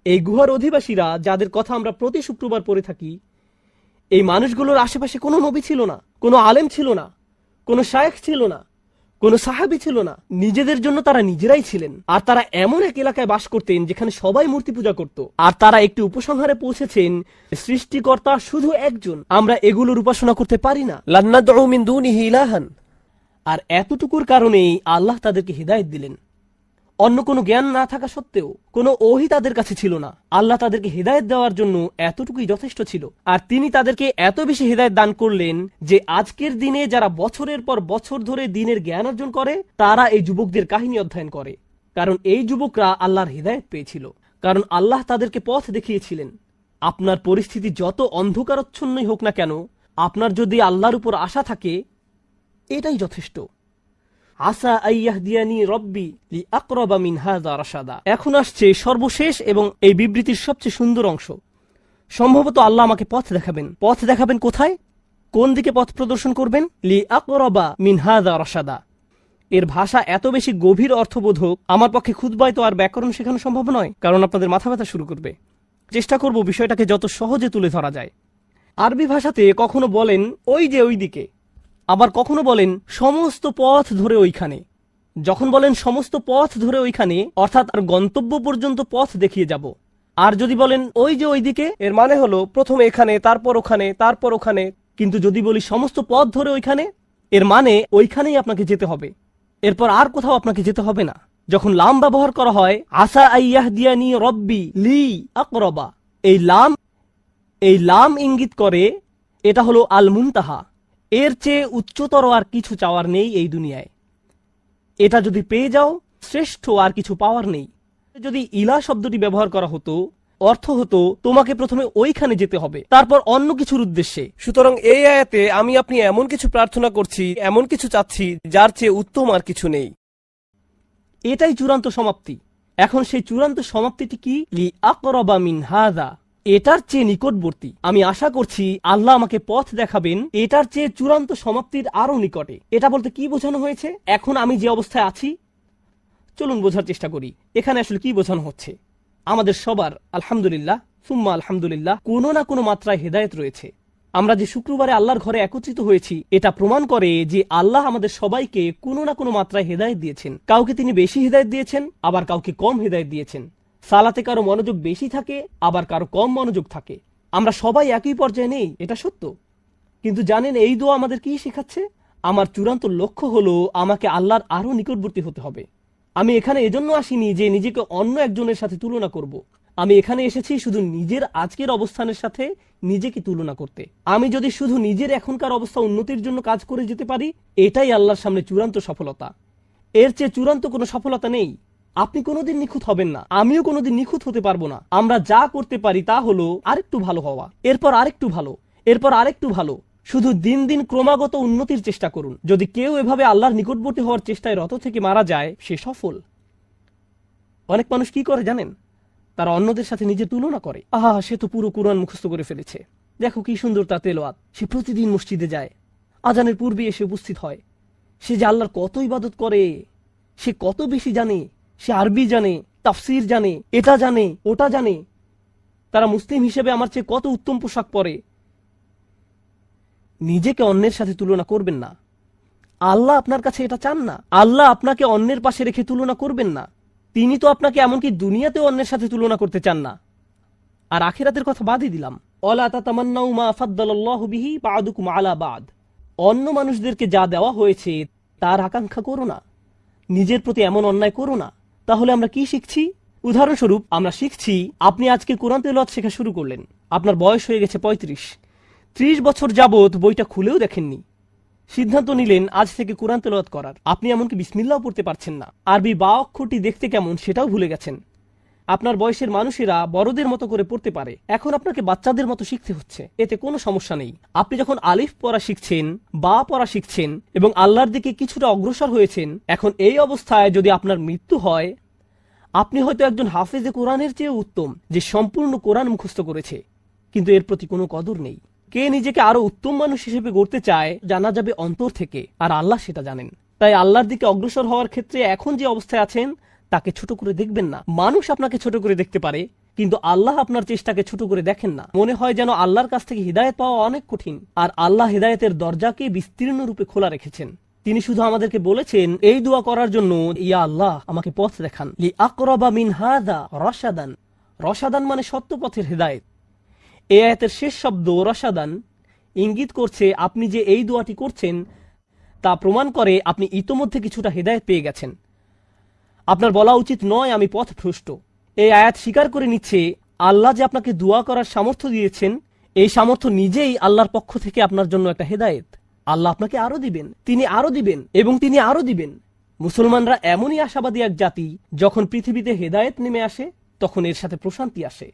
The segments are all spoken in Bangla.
এই গুহার অধিবাসীরা, যাদের কথা আমরা প্রতি শুক্রবার পড়ে থাকি, এই মানুষগুলোর আশেপাশে কোনো নবী ছিল না, কোনো আলেম ছিল না, কোনো শায়েখ ছিল না, কোনো সাহাবী ছিল না। নিজেদের জন্য তারা নিজেরাই ছিলেন। আর তারা এমন এক এলাকায় বাস করতেন যেখানে সবাই মূর্তি পূজা করত। আর তারা একটি উপসংহারে পৌঁছেছেন, সৃষ্টিকর্তা শুধু একজন, আমরা এগুলোর উপাসনা করতে পারি না। লান্নাদউ মিন দুনিহি ইলাহান। আর এতটুকুর কারণেই আল্লাহ তাদেরকে হিদায়াত দিলেন। অন্য কোনো জ্ঞান না থাকা সত্ত্বেও, কোনো ওহী তাদের কাছে ছিল না। আল্লাহ তাদেরকে হিদায়াত দেওয়ার জন্য এতটুকুই যথেষ্ট ছিল। আর তিনি তাদেরকে এত বেশি হিদায়াত দান করলেন যে আজকের দিনে যারা বছরের পর বছর ধরে দ্বীনের জ্ঞান অর্জন করে, তারা এই যুবকদের কাহিনী অধ্যয়ন করে। কারণ এই যুবকরা আল্লাহর হিদায়াত পেয়েছিল, কারণ আল্লাহ তাদেরকে পথ দেখিয়েছিলেন। আপনার পরিস্থিতি যত অন্ধকারচ্ছন্নই হোক না কেন, আপনার যদি আল্লাহর উপর আশা থাকে, এটাই যথেষ্ট। আসা আইয়াহদিয়ানি রব্বি লিআকরাবা মিন হাযা রাশাদা। এখন আসছে সর্বশেষ এবং এই বিবৃতির সবচেয়ে সুন্দর অংশ। সম্ভবত আল্লাহ আমাকে পথ দেখাবেন। পথ দেখাবেন কোথায়? কোন দিকে পথ প্রদর্শন করবেন? লিআকরাবা মিন হাযা রাশাদা। এর ভাষা এত বেশি গভীর অর্থবোধক, আমার পক্ষে খুতবায় তো আর ব্যাকরণ শেখানো সম্ভব নয়, কারণ আপনাদের মাথা ব্যথা শুরু করবে। চেষ্টা করব বিষয়টাকে যত সহজে তুলে ধরা যায়। আরবি ভাষাতে কখনো বলেন ওই যে ওই দিকে, আবার কখনো বলেন সমস্ত পথ ধরে ওইখানে। যখন বলেন সমস্ত পথ ধরে ওইখানে, অর্থাৎ আর গন্তব্য পর্যন্ত পথ দেখিয়ে যাব। আর যদি বলেন ওই যে ওইদিকে, এর মানে হলো প্রথমে এখানে, তারপর ওখানে, তারপর ওখানে। কিন্তু যদি বলি সমস্ত পথ ধরে ওইখানে, এর মানে ওইখানেই আপনাকে যেতে হবে, এরপর আর কোথাও আপনাকে যেতে হবে না। যখন লাম ব্যবহার করা হয়, আসা আইয়াহদিয়ানি রব্বি লি আকরাবা, এই লাম ইঙ্গিত করে এটা হলো আল মুনতাহা। এর চেয়ে উচ্চতর আর কিছু চাওয়ার নেই এই দুনিয়ায়। এটা যদি পেয়ে যাও, শ্রেষ্ঠ আর কিছু পাওয়ার নেই। যদি ইলা শব্দটি ব্যবহার করা হতো, অর্থ হতো তোমাকে প্রথমে ওইখানে যেতে হবে, তারপর অন্য কিছুর উদ্দেশ্যে। সুতরাং এই আয়াতে আমি আপনি এমন কিছু প্রার্থনা করছি, এমন কিছু চাচ্ছি যার চেয়ে উত্তম আর কিছু নেই। এটাই চূড়ান্ত সমাপ্তি। এখন সেই চূড়ান্ত সমাপ্তিটি কি? লিআকরাবা মিন হাযা, এটার চেয়ে নিকটবর্তী। আমি আশা করছি আল্লাহ আমাকে পথ দেখাবেন এটার চেয়ে চূড়ান্ত সমাপ্তির আরো নিকটে। এটা বলতে কি বোঝানো হয়েছে? এখন আমি যে অবস্থায় আছি, চলুন বোঝার চেষ্টা করি এখানে আসলে কি বোঝানো হচ্ছে। আমাদের সবার আলহামদুলিল্লাহ সুম্মা আলহামদুলিল্লাহ কোনো না কোনো মাত্রায় হেদায়েত রয়েছে। আমরা যে শুক্রবারে আল্লাহর ঘরে একত্রিত হয়েছি, এটা প্রমাণ করে যে আল্লাহ আমাদের সবাইকে কোনো না কোনো মাত্রায় হেদায়েত দিয়েছেন। কাউকে তিনি বেশি হেদায়েত দিয়েছেন, আবার কাউকে কম হেদায়েত দিয়েছেন। সালাতে কারো মনোযোগ বেশি থাকে, আবার কারো কম মনোযোগ থাকে। আমরা সবাই একই পর্যায়ে নেই, এটা সত্য। কিন্তু জানেন এই দোয়া আমাদের কি শেখাচ্ছে? আমার চূড়ান্ত লক্ষ্য হলো আমাকে আল্লাহর আরো নিকটবর্তী হতে হবে। আমি এখানে এজন্য আসিনি যে নিজেকে অন্য একজনের সাথে তুলনা করব। আমি এখানে এসেছি শুধু নিজের আজকের অবস্থানের সাথে নিজেকে তুলনা করতে। আমি যদি শুধু নিজের এখনকার অবস্থা উন্নতির জন্য কাজ করে যেতে পারি, এটাই আল্লাহর সামনে চূড়ান্ত সফলতা। এর চেয়ে চূড়ান্ত কোনো সফলতা নেই। আপনি কোনোদিন নিখুঁত হবেন না, আমিও কোনোদিন নিখুঁত হতে পারবো না। আমরা যা করতে পারি তা হলো আরেকটু ভালো হওয়া, এরপর আরেকটু ভালো, এরপর আরেকটু ভালো। শুধু দিন দিন ক্রমাগত উন্নতির চেষ্টা করুন। যদি কেউ এভাবে আল্লাহর নিকটবর্তী হওয়ার চেষ্টায় রত থেকে মারা যায়, সে সফল। অনেক মানুষ কি করে জানেন? তারা অন্যদের সাথে নিজের তুলনা করে। আহা, সে তো পুরো কুরআন মুখস্থ করে ফেলেছে, দেখো কি সুন্দর তার তেলাওয়াত, সে প্রতিদিন মসজিদে যায়, আজানের পূর্বে এসে উপস্থিত হয়, সে যে আল্লাহর কত ইবাদত করে, সে কত বেশি জানে, সে আরবি জানে, তাফসির জানে, এটা জানে, ওটা জানে, তারা মুসলিম হিসেবে আমার চেয়ে কত উত্তম পোশাক পরে। নিজেকে অন্যের সাথে তুলনা করবেন না। আল্লাহ আপনার কাছে এটা চান না। আল্লাহ আপনাকে অন্যের পাশে রেখে তুলনা করবেন না। তিনি তো আপনাকে এমনকি দুনিয়াতেও অন্যের সাথে তুলনা করতে চান না। আর আখিরাতের কথা বাদই দিলাম। ওয়ালা তাতামান্নাউ মা ফাদ্দালাল্লাহু বিহি বা'দুকুম আলা বা'দ। অন্য মানুষদেরকে যা দেওয়া হয়েছে তার আকাঙ্ক্ষা করো না, নিজের প্রতি এমন অন্যায় করো না। তাহলে আমরা কি শিখছি? উদাহরণস্বরূপ আমরা শিখছি, আপনি আজকে কোরআন তেলাওয়াত শেখা শুরু করলেন, আপনার বয়স হয়ে গেছে ৩৫ বছর যাবত বইটা খুলেও দেখেননি। সিদ্ধান্ত নিলেন আজ থেকে কোরআন তেলাওয়াত করার। আপনি এমনকি বিসমিল্লাহও পড়তে পারছেন না, আরবি বা অক্ষরটি দেখতে কেমন সেটাও ভুলে গেছেন। আপনার বয়সের মানুষেরা বড়দের মতো করে পড়তে পারে, এখন আপনাকে বাচ্চাদের মতো শিখতে হচ্ছে। এতে কোনো সমস্যা নেই। আপনি যখন আলিফ পড়া শিখছেন, বা পড়া শিখছেন এবং আল্লাহর দিকে কিছুটা অগ্রসর হয়েছেন, এখন এই অবস্থায় যদি আপনার মৃত্যু হয়, আপনি হয়তো একজন হাফেজে কোরআনের চেয়ে উত্তম, যে সম্পূর্ণ কোরআন মুখস্থ করেছে, কিন্তু এর প্রতি কোনো কদর নেই। কে নিজেকে আরো উত্তম মানুষ হিসেবে গড়তে চায়, জানা যাবে অন্তর থেকে, আর আল্লাহ সেটা জানেন। তাই আল্লাহর দিকে অগ্রসর হওয়ার ক্ষেত্রে এখন যে অবস্থায় আছেন তাকে ছোট করে দেখবেন না। মানুষ আপনাকে ছোট করে দেখতে পারে, কিন্তু আল্লাহ আপনার চেষ্টাকে ছোট করে দেখেন না। মনে হয় যেন আল্লাহর কাছ থেকে হিদায়ত পাওয়া অনেক কঠিন, আর আল্লাহ হিদায়তের দরজাকে বিস্তীর্ণ রূপে খোলা রেখেছেন। তিনি শুধু আমাদেরকে বলেছেন এই দোয়া করার জন্য, ইয়া আল্লাহ আমাকে পথ দেখান, লি আকরাবা মিন হাযা রাশাদান। রশাদান মানে সত্য পথের হিদায়ত। এই আয়াতের শেষ শব্দ রশাদান ইঙ্গিত করছে আপনি যে এই দোয়াটি করছেন তা প্রমাণ করে আপনি ইতোমধ্যে কিছুটা হিদায়ত পেয়ে গেছেন। আপনার বলা উচিত নয় আমি পথভ্রষ্ট। এই আয়াত স্বীকার করে নিচ্ছে আল্লাহ যে আপনাকে দোয়া করার সামর্থ্য দিয়েছেন, এই সামর্থ্য নিজেই আল্লাহর পক্ষ থেকে আপনার জন্য একটা হেদায়েত। আল্লাহ আপনাকে আরো দিবেন, তিনি আরো দিবেন এবং তিনি আরো দিবেন। মুসলমানরা এমনই আশাবাদী এক জাতি, যখন পৃথিবীতে হেদায়েত নেমে আসে তখন এর সাথে প্রশান্তি আসে,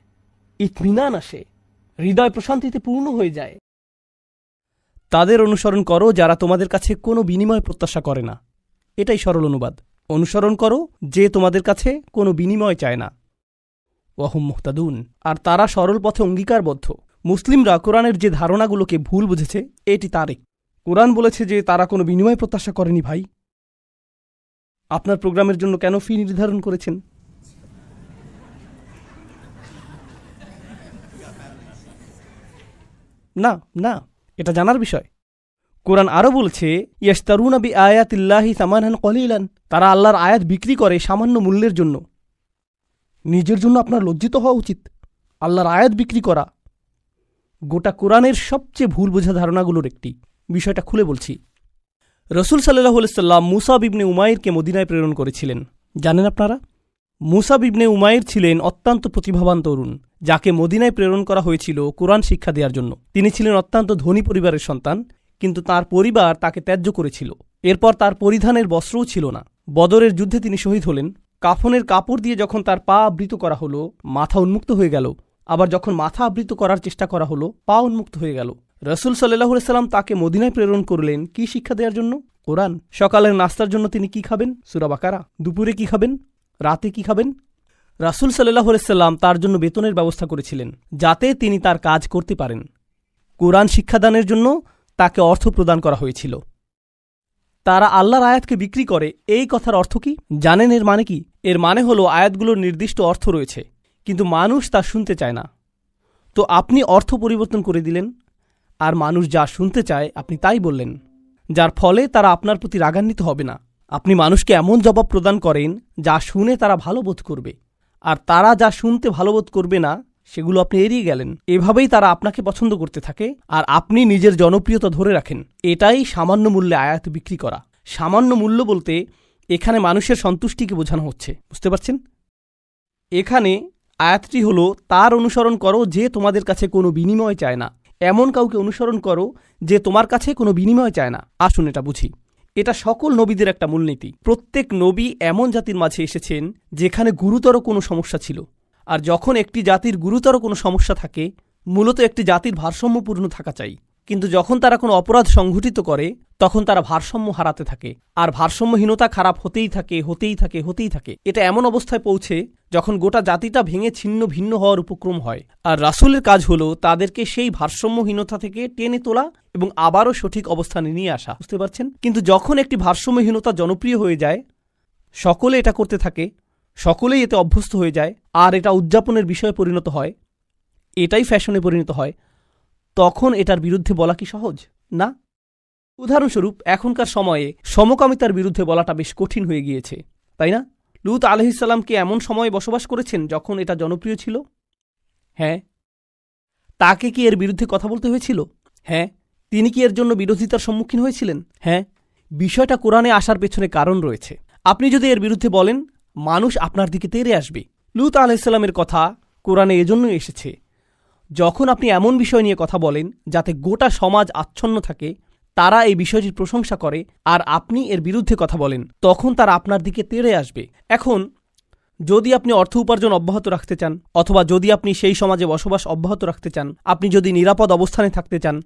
ইতমিনান আসে, হৃদয় প্রশান্তিতে পূর্ণ হয়ে যায়। তাদের অনুসরণ করো যারা তোমাদের কাছে কোনো বিনিময় প্রত্যাশা করে না। এটাই সরল অনুবাদ। অনুসরণ করো যে তোমাদের কাছে কোনো বিনিময় চায় না। ওয়াহুম মুহতাদুন, আর তারা সরল পথে অঙ্গীকারবদ্ধ। মুসলিমরা কোরআনের যে ধারণাগুলোকে ভুল বুঝেছে এটি তারই। কোরআন বলেছে যে তারা কোনো বিনিময় প্রত্যাশা করেনি। ভাই, আপনার প্রোগ্রামের জন্য কেন ফি নির্ধারণ করেছেন? না না, এটা জানার বিষয়। কোরআন আরও বলছে ইয়াশতারুনা বিআয়াতিল্লাহি সামানান কলিলান, তারা আল্লাহর আয়াত বিক্রি করে সামান্য মূল্যের জন্য। নিজের জন্য আপনার লজ্জিত হওয়া উচিত। আল্লাহর আয়াত বিক্রি করা গোটা কোরআনের সবচেয়ে ভুল বোঝা ধারণাগুলোর একটি। বিষয়টা খুলে বলছি। রসুল সাল্লাল্লাহু আলাইহি সাল্লাম মুসাব ইবনে উমাইরকে মদিনায় প্রেরণ করেছিলেন। জানেন আপনারা, মুসাব ইবনে উমাইর ছিলেন অত্যন্ত প্রতিভাবান তরুণ, যাকে মদিনায় প্রেরণ করা হয়েছিল কোরআন শিক্ষা দেওয়ার জন্য। তিনি ছিলেন অত্যন্ত ধনী পরিবারের সন্তান, কিন্তু তার পরিবার তাকে ত্যায্য করেছিল। এরপর তার পরিধানের বস্ত্রও ছিল না। বদরের যুদ্ধে তিনি শহীদ হলেন। কাফনের কাপড় দিয়ে যখন তার পা আবৃত করা হলো, মাথা উন্মুক্ত হয়ে গেল। আবার যখন মাথা আবৃত করার চেষ্টা করা হলো, পা উন্মুক্ত হয়ে গেল। রসুল সাল্লাল্লাহু আলাইহি সাল্লাম তাকে মদিনায় প্রেরণ করলেন কি শিক্ষা দেওয়ার জন্য? কোরআন। সকালের নাস্তার জন্য তিনি কি খাবেন? সূরা বাকারা। দুপুরে কি খাবেন? রাতে কি খাবেন? রাসূল সাল্লাল্লাহু আলাইহি সাল্লাম তার জন্য বেতনের ব্যবস্থা করেছিলেন, যাতে তিনি তার কাজ করতে পারেন। কোরআন শিক্ষাদানের জন্য তাকে অর্থ প্রদান করা হয়েছিল। তারা আল্লাহর আয়াতকে বিক্রি করে, এই কথার অর্থ কি জানেন? এর মানে কি? এর মানে হলো আয়াতগুলোর নির্দিষ্ট অর্থ রয়েছে, কিন্তু মানুষ তা শুনতে চায় না। তো আপনি অর্থ পরিবর্তন করে দিলেন, আর মানুষ যা শুনতে চায় আপনি তাই বললেন, যার ফলে তারা আপনার প্রতি রাগান্বিত হবে না। আপনি মানুষকে এমন জবাব প্রদান করেন যা শুনে তারা ভালো বোধ করবে, আর তারা যা শুনতে ভালো বোধ করবে না সেগুলো আপনি এড়িয়ে গেলেন। এভাবেই তারা আপনাকে পছন্দ করতে থাকে, আর আপনি নিজের জনপ্রিয়তা ধরে রাখেন। এটাই সামান্য মূল্যে আয়াত বিক্রি করা। সামান্য মূল্য বলতে এখানে মানুষের সন্তুষ্টিকে বোঝানো হচ্ছে। বুঝতে পারছেন? এখানে আয়াতটি হলো তার অনুসরণ করো যে তোমাদের কাছে কোনো বিনিময় চায় না। এমন কাউকে অনুসরণ করো যে তোমার কাছে কোনো বিনিময় চায় না। আসুন এটা বুঝি। এটা সকল নবীদের একটা মূলনীতি। প্রত্যেক নবী এমন জাতির মাঝে এসেছেন যেখানে গুরুতর কোনো সমস্যা ছিল, আর যখন একটি জাতির গুরুতর কোনো সমস্যা থাকে, মূলত একটি জাতির ভারসাম্যপূর্ণ থাকা চাই। কিন্তু যখন তারা কোনো অপরাধ সংঘটিত করে, তখন তারা ভারসাম্য হারাতে থাকে, আর ভারসাম্যহীনতা খারাপ হতেই থাকে, হতেই থাকে, হতেই থাকে। এটা এমন অবস্থায় পৌঁছে যখন গোটা জাতিটা ভেঙে ছিন্ন ভিন্ন হওয়ার উপক্রম হয়। আর রাসূলের কাজ হলো তাদেরকে সেই ভারসাম্যহীনতা থেকে টেনে তোলা এবং আবারও সঠিক অবস্থানে নিয়ে আসা। বুঝতে পারছেন? কিন্তু যখন একটি ভারসাম্যহীনতা জনপ্রিয় হয়ে যায়, সকলে এটা করতে থাকে, সকলেই এতে অভ্যস্ত হয়ে যায়, আর এটা উদযাপনের বিষয়ে পরিণত হয়, এটাই ফ্যাশনে পরিণত হয়, তখন এটার বিরুদ্ধে বলা কি সহজ? না। উদাহরণস্বরূপ এখনকার সময়ে সমকামিতার বিরুদ্ধে বলাটা বেশ কঠিন হয়ে গিয়েছে, তাই না? লূত আলাইহিস সালাম কি এমন সময়ে বসবাস করেছেন যখন এটা জনপ্রিয় ছিল? হ্যাঁ। তাকে কি এর বিরুদ্ধে কথা বলতে হয়েছিল? হ্যাঁ। তিনি কি এর জন্য বিরোধিতার সম্মুখীন হয়েছিলেন? হ্যাঁ। বিষয়টা কোরআনে আসার পেছনে কারণ রয়েছে। আপনি যদি এর বিরুদ্ধে বলেন, মানুষ আপনার দিকে তেড়ে আসবে। লূত আলাইহিস সালামের কথা কোরআনে এজন্যই এসেছে। যখন আপনি এমন বিষয় নিয়ে কথা বলেন যাতে গোটা সমাজ আচ্ছন্ন থাকে, তারা এই বিষয়টির প্রশংসা করে, আর আপনি এর বিরুদ্ধে কথা বলেন, তখন তারা আপনার দিকে তেড়ে আসবে। এখন যদি আপনি অর্থ উপার্জন অব্যাহত রাখতে চান, অথবা যদি আপনি সেই সমাজে বসবাস অব্যাহত রাখতে চান, আপনি যদি নিরাপদ অবস্থানে থাকতে চান,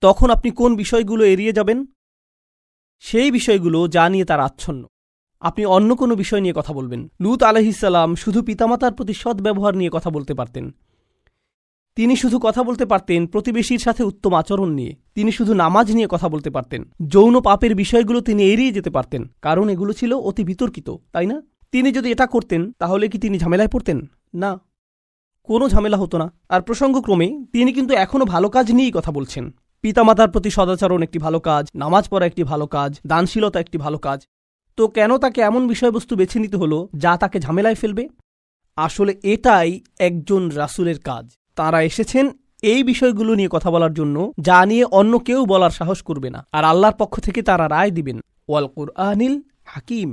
তখন আপনি কোন বিষয়গুলো এড়িয়ে যাবেন? সেই বিষয়গুলো যা নিয়ে তারা আচ্ছন্ন। আপনি অন্য কোনো বিষয় নিয়ে কথা বলবেন। লূত আলাইহিস সালাম শুধু পিতামাতার প্রতি সৎ ব্যবহার নিয়ে কথা বলতে পারতেন। তিনি শুধু কথা বলতে পারতেন প্রতিবেশীর সাথে উত্তম আচরণ নিয়ে। তিনি শুধু নামাজ নিয়ে কথা বলতে পারতেন। যৌন পাপের বিষয়গুলো তিনি এড়িয়ে যেতে পারতেন, কারণ এগুলো ছিল অতি বিতর্কিত, তাই না? তিনি যদি এটা করতেন তাহলে কি তিনি ঝামেলায় পড়তেন? না। কোনো ঝামেলা হতো না। আর প্রসঙ্গক্রমে তিনি কিন্তু এখনও ভালো কাজ নিয়েই কথা বলছেন। পিতামাতার প্রতি সদাচরণ একটি ভালো কাজ, নামাজ পড়া একটি ভালো কাজ, দানশীলতা একটি ভালো কাজ। তো কেন তাকে এমন বিষয়বস্তু বেছে নিতে হলো যা তাকে ঝামেলায় ফেলবে? আসলে এটাই একজন রাসূলের কাজ। তাঁরা এসেছেন এই বিষয়গুলো নিয়ে কথা বলার জন্য যা নিয়ে অন্য কেউ বলার সাহস করবে না। আর আল্লাহর পক্ষ থেকে তারা রায় দিবেন। ওয়াল কুরআনিল হাকিম,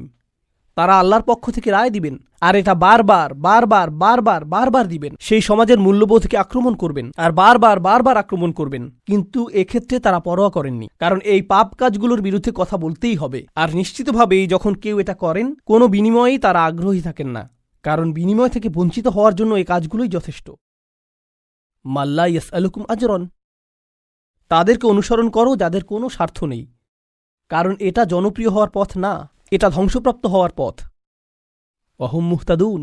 তারা আল্লাহর পক্ষ থেকে রায় দিবেন। আর এটা বারবার বারবার বারবার বারবার দিবেন। সেই সমাজের মূল্যবোধকে আক্রমণ করবেন আর বারবার বারবার আক্রমণ করবেন। কিন্তু এক্ষেত্রে তারা পরোয়া করেননি, কারণ এই পাপ কাজগুলোর বিরুদ্ধে কথা বলতেই হবে। আর নিশ্চিতভাবেই যখন কেউ এটা করেন, কোনো বিনিময়েই তারা আগ্রহী থাকেন না, কারণ বিনিময় থেকে বঞ্চিত হওয়ার জন্য এই কাজগুলোই যথেষ্ট। মাল্লা ইয়াসআলুকুম আজরন, তাদেরকে অনুসরণ করো যাদের কোনো স্বার্থ নেই, কারণ এটা জনপ্রিয় হওয়ার পথ না, এটা ধ্বংসপ্রাপ্ত হওয়ার পথ। ওয়াহুম মুহতাদুন,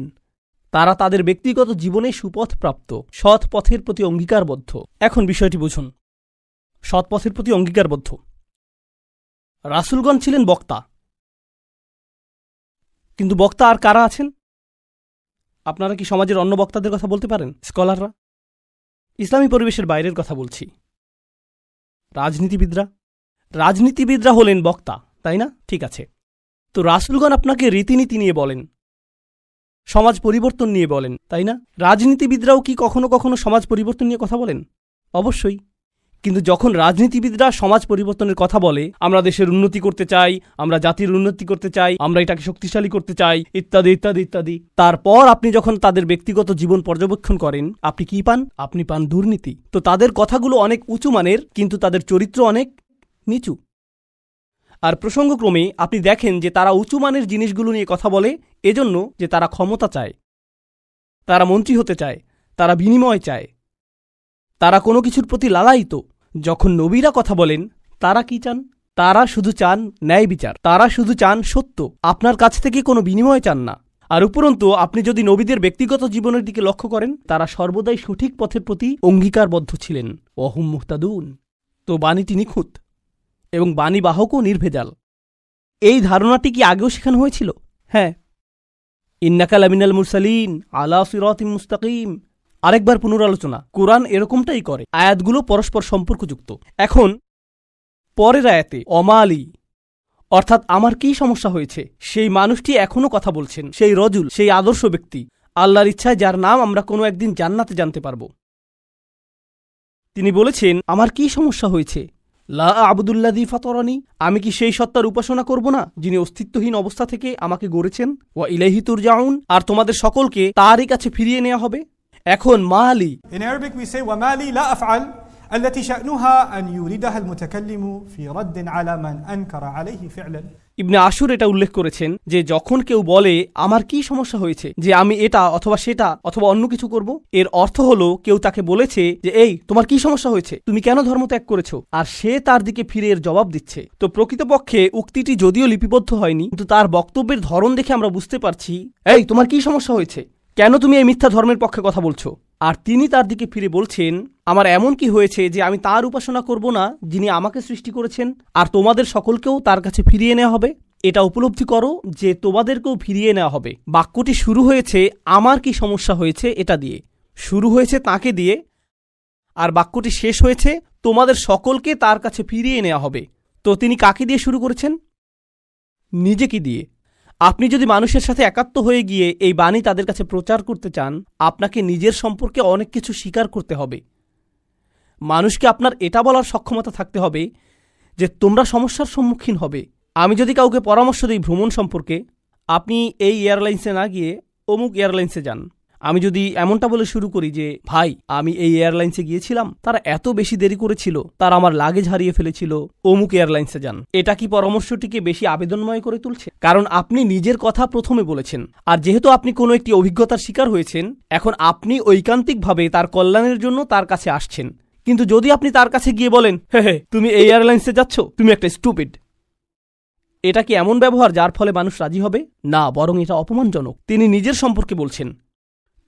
তারা তাদের ব্যক্তিগত জীবনে সুপথ প্রাপ্ত, সৎ পথের প্রতি অঙ্গীকারবদ্ধ। এখন বিষয়টি বুঝুন, সৎ পথের প্রতি অঙ্গীকারবদ্ধ। রাসূলগণ ছিলেন বক্তা, কিন্তু বক্তা আর কারা আছেন? আপনারা কি সমাজের অন্য বক্তাদের কথা বলতে পারেন? স্কলাররা? ইসলামী পরিবেশের বাইরের কথা বলছি। রাজনীতিবিদরা হলেন বক্তা, তাই না? ঠিক আছে, তো রাসূলগণ আপনাকে রীতিনীতি নিয়ে বলেন, সমাজ পরিবর্তন নিয়ে বলেন, তাই না? রাজনীতিবিদরাও কি কখনো কখনো সমাজ পরিবর্তন নিয়ে কথা বলেন? অবশ্যই। কিন্তু যখন রাজনীতিবিদরা সমাজ পরিবর্তনের কথা বলে, আমরা দেশের উন্নতি করতে চাই, আমরা জাতির উন্নতি করতে চাই, আমরা এটাকে শক্তিশালী করতে চাই, ইত্যাদি ইত্যাদি ইত্যাদি, তারপর আপনি যখন তাদের ব্যক্তিগত জীবন পর্যবেক্ষণ করেন, আপনি কি পান? আপনি পান দুর্নীতি। তো তাদের কথাগুলো অনেক উঁচু মানের, কিন্তু তাদের চরিত্র অনেক নিচু। আর প্রসঙ্গক্রমে আপনি দেখেন যে তারা উঁচু মানের জিনিসগুলো নিয়ে কথা বলে এজন্য যে তারা ক্ষমতা চায়, তারা মন্ত্রী হতে চায়, তারা বিনিময় চায়, তারা কোনো কিছুর প্রতি লালায়িত। যখন নবীরা কথা বলেন, তারা কি চান? তারা শুধু চান ন্যায় বিচার, তারা শুধু চান সত্য, আপনার কাছ থেকে কোনো বিনিময় চান না। আর উপরন্তু আপনি যদি নবীদের ব্যক্তিগত জীবনের দিকে লক্ষ্য করেন, তারা সর্বদাই সঠিক পথের প্রতি অঙ্গীকারবদ্ধ ছিলেন। ওয়াহুম মুহতাদুন, তো বাণীটি নিখুঁত এবং বাণীবাহকও নির্ভেজাল। এই ধারণাটি কি আগেও শেখানো হয়েছিল? হ্যাঁ, ইন্নাকা লামিনাল মুরসালিন আলা সিরাতিম মুস্তাকিম। আরেকবার পুনরালোচনা, কোরআন এরকমটাই করে, আয়াতগুলো পরস্পর সম্পর্কযুক্ত। এখন পরের আয়াতে অমালি, অর্থাৎ আমার কি সমস্যা হয়েছে, সেই মানুষটি এখনও কথা বলছেন, সেই রজুল, সেই আদর্শ ব্যক্তি, আল্লাহর ইচ্ছায় যার নাম আমরা কোনো একদিন জান্নাতে জানতে পারব। তিনি বলেছেন, আমার কি সমস্যা হয়েছে? লা আবুদুল্লাযী ফাতারানি, আমি কি সেই সত্তার উপাসনা করব না যিনি অস্তিত্বহীন অবস্থা থেকে আমাকে গড়েছেন? ওয়া ইলাইহি তুরজাউন, আর তোমাদের সকলকে তারই কাছে ফিরিয়ে নেওয়া হবে। এখন মালি, In Arabic we say وما لي لا أفعل التي شأنها أن يوردها المتكلم في رد على من أنكر عليه فعلا। ইবনে আশুর এটা উল্লেখ করেছেন যে যখন কেউ বলে আমার কি সমস্যা হয়েছে যে আমি এটা অথবা সেটা অথবা অন্য কিছু করব, এর অর্থ হলো কেউ তাকে বলেছে যে এই তোমার কি সমস্যা হয়েছে, তুমি কেন ধর্ম ত্যাগ করেছো, আর সে তার দিকে ফিরে এর জবাব দিচ্ছে। তো প্রকৃতপক্ষে উক্তিটি যদিও লিপিবদ্ধ হয়নি, কিন্তু তার বক্তব্যের ধরন দেখে আমরা বুঝতে পারছি এই তোমার কি সমস্যা হয়েছে, কেন তুমি এই মিথ্যা ধর্মের পক্ষে কথা বলছো। আর তিনি তার দিকে ফিরে বলছেন, আমার এমন কি হয়েছে যে আমি তার উপাসনা করব না যিনি আমাকে সৃষ্টি করেছেন, আর তোমাদের সকলকেও তার কাছে ফিরিয়ে নেওয়া হবে। এটা উপলব্ধি করো যে তোমাদেরকেও ফিরিয়ে নেওয়া হবে। বাক্যটি শুরু হয়েছে আমার কি সমস্যা হয়েছে এটা দিয়ে, শুরু হয়েছে তাকে দিয়ে, আর বাক্যটি শেষ হয়েছে তোমাদের সকলকে তার কাছে ফিরিয়ে নেওয়া হবে। তো তিনি কাকে দিয়ে শুরু করেছেন? নিজেকে দিয়ে। আপনি যদি মানুষের সাথে একাত্ম হয়ে গিয়ে এই বাণী তাদের কাছে প্রচার করতে চান, আপনাকে নিজের সম্পর্কে অনেক কিছু স্বীকার করতে হবে। মানুষকে আপনার এটা বলার সক্ষমতা থাকতে হবে যে তোমরা সমস্যার সম্মুখীন হবে। আমি যদি কাউকে পরামর্শ দিই ভ্রমণ সম্পর্কে, আপনি এই এয়ারলাইন্সে না গিয়ে অমুক এয়ারলাইন্সে যান। আমি যদি এমনটা বলে শুরু করি যে ভাই আমি এই এয়ারলাইন্সে গিয়েছিলাম, তারা এত বেশি দেরি করেছিল, তারা আমার লাগেজ হারিয়ে ফেলেছিল, অমুক এয়ারলাইন্সে যান, এটা কি পরামর্শটিকে বেশি আবেদনময় করে তুলছে? কারণ আপনি নিজের কথা প্রথমে বলেছেন, আর যেহেতু আপনি কোনো একটি অভিজ্ঞতার শিকার হয়েছেন, এখন আপনি ঐকান্তিকভাবে তার কল্যাণের জন্য তার কাছে আসছেন। কিন্তু যদি আপনি তার কাছে গিয়ে বলেন হে তুমি এই এয়ারলাইন্সে যাচ্ছ, তুমি একটা স্টুপিড, এটা কি এমন ব্যবহার যার ফলে মানুষ রাজি হবে? না, বরং এটা অপমানজনক। তিনি নিজের সম্পর্কে বলছেন,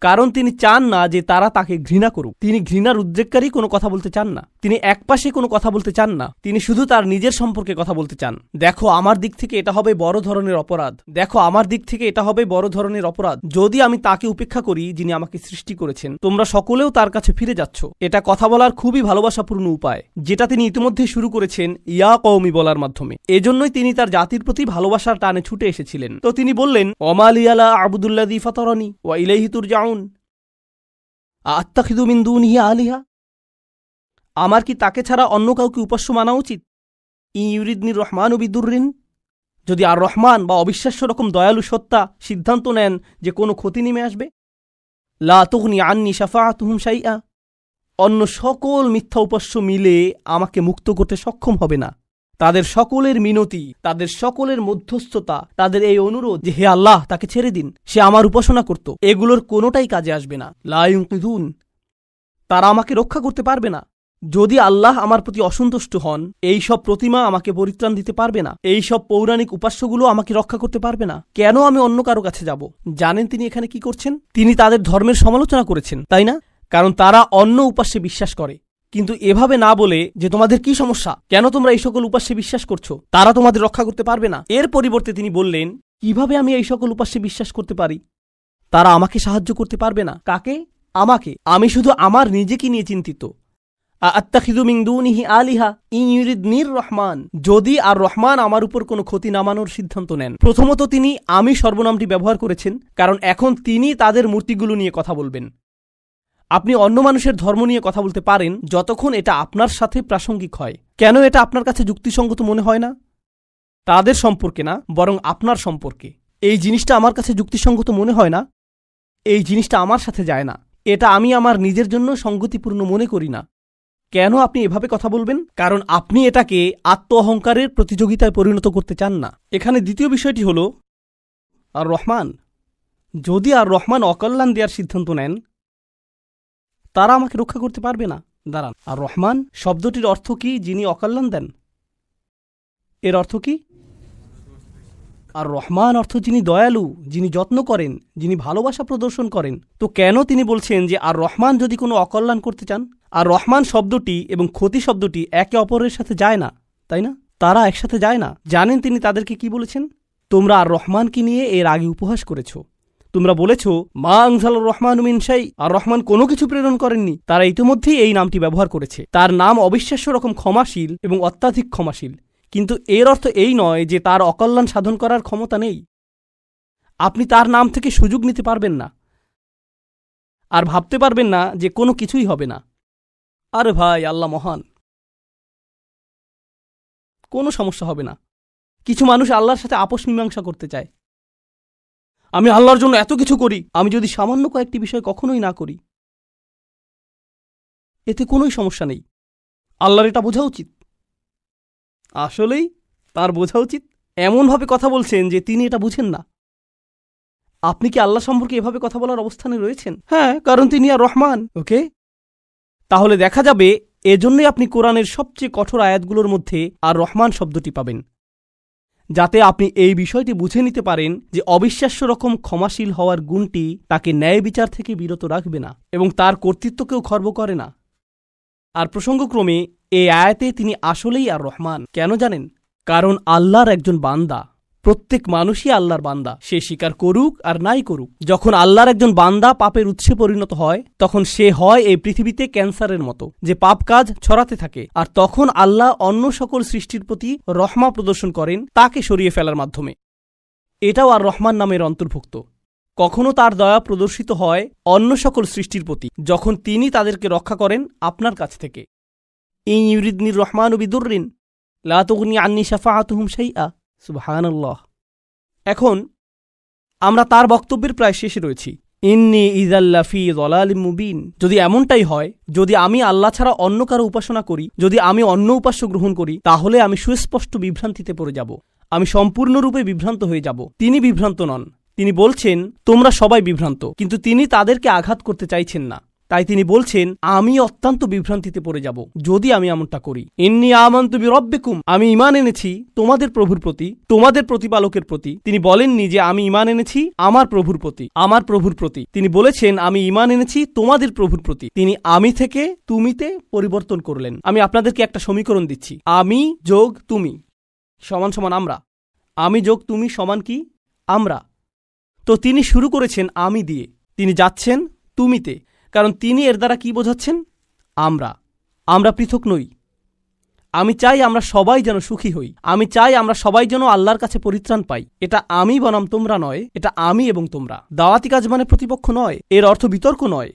কারণ তিনি চান না যে তারা তাকে ঘৃণা করুক। তিনি ঘৃণার উদ্রেককারী কোনো কথা বলতে চান না, তিনি একপাশে কোনো কথা বলতে চান না, তিনি শুধু তার নিজের সম্পর্কে কথা বলতে চান। দেখো আমার দিক থেকে এটা হবে বড় ধরনের অপরাধ, দেখো আমার দিক থেকে এটা হবে বড় ধরনের অপরাধ যদি আমি তাকে উপেক্ষা করি যিনি আমাকে সৃষ্টি করেছেন। তোমরা সকলেও তার কাছে ফিরে যাচ্ছ। এটা কথা বলার খুবই ভালোবাসাপূর্ণ উপায়, যেটা তিনি ইতিমধ্যে শুরু করেছেন ইয়া কওমি বলার মাধ্যমে। এজন্যই তিনি তার জাতির প্রতি ভালোবাসার টানে ছুটে এসেছিলেন। তো তিনি বললেন, ওমা লিয়া লা আ'বুদুল্লাযী ফাতারানি ওয়া ইলাইহি তুরজাউন আত্তাখিযু মিন দুনিহি আলিহা। আমার কি তাকে ছাড়া অন্য কাউকে উপাস্য মানা উচিত? ইউরিদনির রহমানু বিদুররিন, যদি আর রহমান বা অবিশ্বাস্য রকম দয়ালু সত্তা সিদ্ধান্ত নেন যে কোনো ক্ষতি নেমে আসবে, লা তুগনি আন্নি শাফাআতুহুম শাইআ, অন্য সকল মিথ্যা উপাস্য মিলে আমাকে মুক্ত করতে সক্ষম হবে না। তাদের সকলের মিনতি, তাদের সকলের মধ্যস্থতা, তাদের এই অনুরোধ যে হে আল্লাহ তাকে ছেড়ে দিন, সে আমার উপাসনা করত, এগুলোর কোনোটাই কাজে আসবে না। লা ইউনকিযুন, তারা আমাকে রক্ষা করতে পারবে না। যদি আল্লাহ আমার প্রতি অসন্তুষ্ট হন, এই সব প্রতিমা আমাকে পরিত্রাণ দিতে পারবে না, এই সব পৌরাণিক উপাস্যগুলো আমাকে রক্ষা করতে পারবে না। কেন আমি অন্য কারো কাছে যাব? জানেন তিনি এখানে কি করছেন? তিনি তাদের ধর্মের সমালোচনা করেছেন, তাই না? কারণ তারা অন্য উপাস্যে বিশ্বাস করে। কিন্তু এভাবে না বলে যে তোমাদের কি সমস্যা, কেন তোমরা এই সকল উপাস্যে বিশ্বাস করছো, তারা তোমাদের রক্ষা করতে পারবে না। এর পরিবর্তে তিনি বললেন, কিভাবে আমি এই সকল উপাস্যে বিশ্বাস করতে পারি? তারা আমাকে সাহায্য করতে পারবে না। কাকে? আমাকে। আমি শুধু আমার নিজেকে নিয়ে চিন্তিত। আত্তাখিযু মিন দুনিহি আলিহা ইন ইউরিদনির রহমান, যদি আর রহমান আমার উপর কোনো ক্ষতি নামানোর সিদ্ধান্ত নেন। প্রথমত তিনি আমি সর্বনামটি ব্যবহার করেছেন, কারণ এখন তিনি তাদের মূর্তিগুলো নিয়ে কথা বলবেন। আপনি অন্য মানুষের ধর্ম নিয়ে কথা বলতে পারেন যতক্ষণ এটা আপনার সাথে প্রাসঙ্গিক হয়। কেন এটা আপনার কাছে যুক্তিসঙ্গত মনে হয় না? তাদের সম্পর্কে না, বরং আপনার সম্পর্কে। এই জিনিসটা আমার কাছে যুক্তিসঙ্গত মনে হয় না, এই জিনিসটা আমার সাথে যায় না, এটা আমি আমার নিজের জন্য সঙ্গতিপূর্ণ মনে করি না। কেন আপনি এভাবে কথা বলবেন? কারণ আপনি এটাকে আত্ম অহংকারের প্রতিযোগিতায় পরিণত করতে চান না। এখানে দ্বিতীয় বিষয়টি হল আর রহমান, যদি আর রহমান অকল্যাণ দেওয়ার সিদ্ধান্ত নেন, তারা আমাকে রক্ষা করতে পারবে না। দাঁড়ান, আর রহমান শব্দটির অর্থ কি? যিনি অকল্যাণ দেন। এর অর্থ কি? আর রহমান অর্থ যিনি দয়ালু, যিনি যত্ন করেন, যিনি ভালোবাসা প্রদর্শন করেন। তো কেন তিনি বলছেন যে আর রহমান যদি কোনো অকল্যাণ করতে চান? আর রহমান শব্দটি এবং ক্ষতি শব্দটি একে অপরের সাথে যায় না, তাই না? তারা একসাথে যায় না। জানেন তিনি তাদেরকে কি বলেছেন? তোমরা আর রহমানকে নিয়ে এর আগে উপহাস করেছ। তোমরা বলেছ মা আনজালার রহমান মিন শাই, আর রহমান কোনো কিছু প্রেরণ করেননি। তারা ইতিমধ্যেই এই নামটি ব্যবহার করেছে। তার নাম অবিশ্বাস্য রকম ক্ষমাশীল এবং অত্যাধিক ক্ষমাশীল, কিন্তু এর অর্থ এই নয় যে তার অকল্যাণ সাধন করার ক্ষমতা নেই। আপনি তার নাম থেকে সুযোগ নিতে পারবেন না, আর ভাবতে পারবেন না যে কোনো কিছুই হবে না। আরে ভাই, আল্লাহ মহান, কোনো সমস্যা হবে না। কিছু মানুষ আল্লাহর সাথে আপোষ মীমাংসা করতে চায়। আমি আল্লাহর জন্য এত কিছু করি, আমি যদি সামান্য কয়েকটি বিষয় কখনোই না করি, এতে কোনোই সমস্যা নেই। আল্লাহর এটা বোঝা উচিত। আসলেই তার বোঝা উচিত। এমনভাবে কথা বলছেন যে তিনি এটা বুঝেন না। আপনি কি আল্লাহ সম্পর্কে এভাবে কথা বলার অবস্থানে রয়েছেন? হ্যাঁ, কারণ তিনি আর রহমান। ওকে, তাহলে দেখা যাবে এজন্যই আপনি কোরআনের সবচেয়ে কঠোর আয়াতগুলোর মধ্যে আর রহমান শব্দটি পাবেন, যাতে আপনি এই বিষয়টি বুঝে নিতে পারেন যে অবিশ্বাস্য রকম ক্ষমাশীল হওয়ার গুণটি তাকে ন্যায় বিচার থেকে বিরত রাখবে না এবং তার কর্তৃত্বকেও খর্ব করে না। আর প্রসঙ্গক্রমে এই আয়াতে তিনি আসলেই আর রহমান। কেন জানেন? কারণ আল্লাহর একজন বান্দা, প্রত্যেক মানুষই আল্লাহর বান্দা, সে স্বীকার করুক আর নাই করুক। যখন আল্লাহর একজন বান্দা পাপের উৎসে পরিণত হয়, তখন সে হয় এই পৃথিবীতে ক্যান্সারের মতো, যে পাপ কাজ ছড়াতে থাকে। আর তখন আল্লাহ অন্য সকল সৃষ্টির প্রতি রহমা প্রদর্শন করেন তাকে সরিয়ে ফেলার মাধ্যমে। এটাও আর রহমান নামের অন্তর্ভুক্ত। কখনো তার দয়া প্রদর্শিত হয় অন্য সকল সৃষ্টির প্রতি, যখন তিনি তাদেরকে রক্ষা করেন আপনার কাছ থেকে। ইন ইউরিদনির রহমানু বিদুররিন লা তুগনি আন্নি শাফাআতুহুম শাইআ। সুবহানাল্লাহ। এখন আমরা তার বক্তব্যের প্রায় শেষে রয়েছি। ইন্নী ইযাল্লা ফী যালালিম মুবিন। যদি এমনটাই হয়, যদি আমি আল্লাহ ছাড়া অন্য কারো উপাসনা করি, যদি আমি অন্য উপাস্য গ্রহণ করি, তাহলে আমি সুস্পষ্ট বিভ্রান্তিতে পড়ে যাব। আমি সম্পূর্ণরূপে বিভ্রান্ত হয়ে যাব। তিনি বিভ্রান্ত নন। তিনি বলছেন তোমরা সবাই বিভ্রান্ত, কিন্তু তিনি তাদেরকে আঘাত করতে চাইছেন না। তাই তিনি বলছেন আমি অত্যন্ত বিভ্রান্তিতে পড়ে যাব যদি আমি এমনটা করি। ইন্নী আমানতু বিরব্বিকুম, আমি ঈমান এনেছি তোমাদের প্রভুর প্রতি, তোমাদের প্রতিপালকের প্রতি। তিনি বলেননি যে আমি ঈমান এনেছি আমার প্রভুর প্রতি, আমার প্রভুর প্রতি। তিনি বলেছেন আমি ঈমান এনেছি তোমাদের প্রভুর প্রতি। তিনি আমি থেকে তুমিতে পরিবর্তন করলেন। আমি আপনাদেরকে একটা সমীকরণ দিচ্ছি, আমি যোগ তুমি সমান সমান আমরা, আমি যোগ তুমি সমান কি আমরা। তো তিনি শুরু করেছেন আমি দিয়ে, তিনি যাচ্ছেন তুমিতে, কারণ তিনি এর দ্বারা কি বোঝাচ্ছেন আমরা পৃথক নই। আমি চাই আমরা সবাই যেন সুখী হই, আমি চাই আমরা সবাই যেন আল্লাহর কাছে পরিত্রাণ পাই। এটা আমি বনাম তোমরা নয়, এটা আমি এবং তোমরা। দাওয়াতি কাজ মানে প্রতিপক্ষ নয়, এর অর্থ বিতর্ক নয়,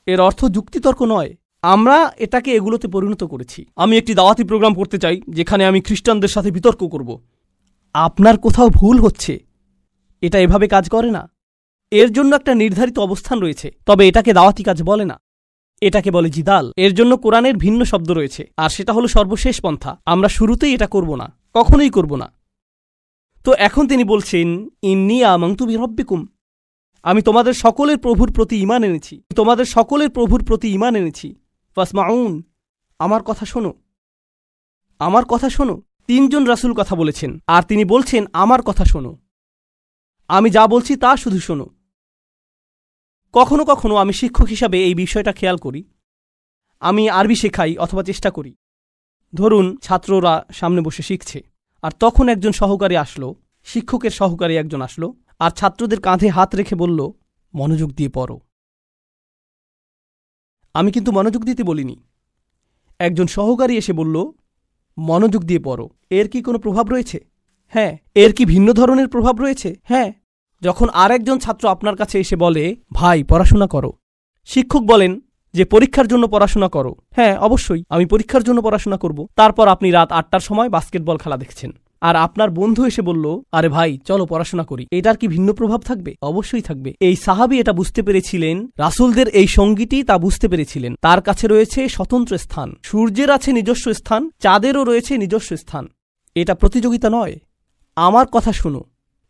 এর অর্থ যুক্তিতর্ক নয়। আমরা এটাকে এগুলোতে পরিণত করেছি। আমি একটি দাওয়াতি প্রোগ্রাম করতে চাই যেখানে আমি খ্রিস্টানদের সাথে বিতর্ক করব। আপনার কোথাও ভুল হচ্ছে, এটা এভাবে কাজ করে না। এর জন্য একটা নির্ধারিত অবস্থান রয়েছে, তবে এটাকে দাওয়াতি কাজ বলে না, এটাকে বলে জিদাল। এর জন্য কোরআনের ভিন্ন শব্দ রয়েছে, আর সেটা হলো সর্বশেষ পন্থা। আমরা শুরুতেই এটা করব না, কখনোই করব না। তো এখন তিনি বলছেন ইন্নী আমানতু বিরব্বিকুম, আমি তোমাদের সকলের প্রভুর প্রতি ঈমান এনেছি, তোমাদের সকলের প্রভুর প্রতি ঈমান এনেছি। ফাসমাউন, আমার কথা শোনো, আমার কথা শোনো। 3 জন রাসূল কথা বলেছেন, আর তিনি বলছেন আমার কথা শোনো, আমি যা বলছি তা শুধু শোনো। কখনো কখনো আমি শিক্ষক হিসাবে এই বিষয়টা খেয়াল করি। আমি আরবি শেখাই অথবা চেষ্টা করি। ধরুন ছাত্ররা সামনে বসে শিখছে, আর তখন একজন সহকারী আসলো, শিক্ষকের সহকারী একজন আসলো, আর ছাত্রদের কাঁধে হাত রেখে বলল মনোযোগ দিয়ে পড়ো। আমি কিন্তু মনোযোগ দিতে বলিনি। একজন সহকারী এসে বলল মনোযোগ দিয়ে পড়ো। এর কি কোনো প্রভাব রয়েছে? হ্যাঁ। এর কি ভিন্ন ধরনের প্রভাব রয়েছে? হ্যাঁ। যখন আরেকজন ছাত্র আপনার কাছে এসে বলে ভাই পড়াশোনা করো, শিক্ষক বলেন যে পরীক্ষার জন্য পড়াশোনা করো। হ্যাঁ, অবশ্যই আমি পরীক্ষার জন্য পড়াশোনা করব। তারপর আপনি রাত 8টার সময় বাস্কেটবল খেলা দেখছেন, আর আপনার বন্ধু এসে বলল আরে ভাই চলো পড়াশোনা করি। এটার কি ভিন্ন প্রভাব থাকবে? অবশ্যই থাকবে। এই সাহাবী এটা বুঝতে পেরেছিলেন, রাসূলদের এই সঙ্গীটি তা বুঝতে পেরেছিলেন। তার কাছে রয়েছে স্বতন্ত্র স্থান, সূর্যের আছে নিজস্ব স্থান, চাঁদেরও রয়েছে নিজস্ব স্থান। এটা প্রতিযোগিতা নয়। আমার কথা শুনো,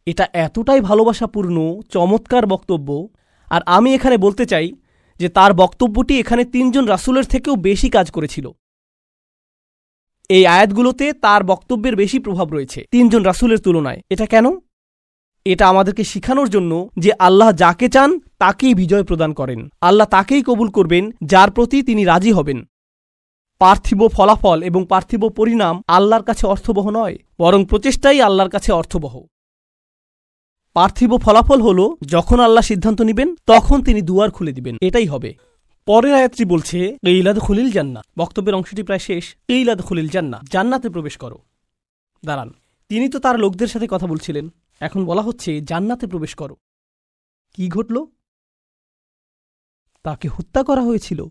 এটা এতটাই ভালোবাসাপূর্ণ চমৎকার বক্তব্য। আর আমি এখানে বলতে চাই যে তার বক্তব্যটি এখানে 3 জন রাসূলের থেকেও বেশি কাজ করেছিল। এই আয়াতগুলোতে তার বক্তব্যের বেশি প্রভাব রয়েছে 3 জন রাসূলের তুলনায়। এটা কেন? এটা আমাদেরকে শিখানোর জন্য যে আল্লাহ যাকে চান তাকেই বিজয় প্রদান করেন, আল্লাহ তাকেই কবুল করবেন যার প্রতি তিনি রাজি হবেন। পার্থিব ফলাফল এবং পার্থিব পরিণাম আল্লাহর কাছে অর্থবহ নয়, বরং প্রচেষ্টাই আল্লাহর কাছে অর্থবহ। পার্থিব ফলাফল হল যখন আল্লাহ সিদ্ধান্ত নেবেন তখন তিনি দুয়ার খুলে দিবেন, এটাই হবে। পরের আয়াতটি বলছে ইলাদ খুলিল জান্নাহ। বক্তব্যের অংশটি প্রায় শেষ। ইলাদ খুলিল জান্নাহ, জান্নাতে প্রবেশ করো। দাঁড়ান, তিনি তো তার লোকদের সাথে কথা বলছিলেন, এখন বলা হচ্ছে জান্নাতে প্রবেশ করো। কি ঘটল? তাকে হত্যা করা হয়েছিল।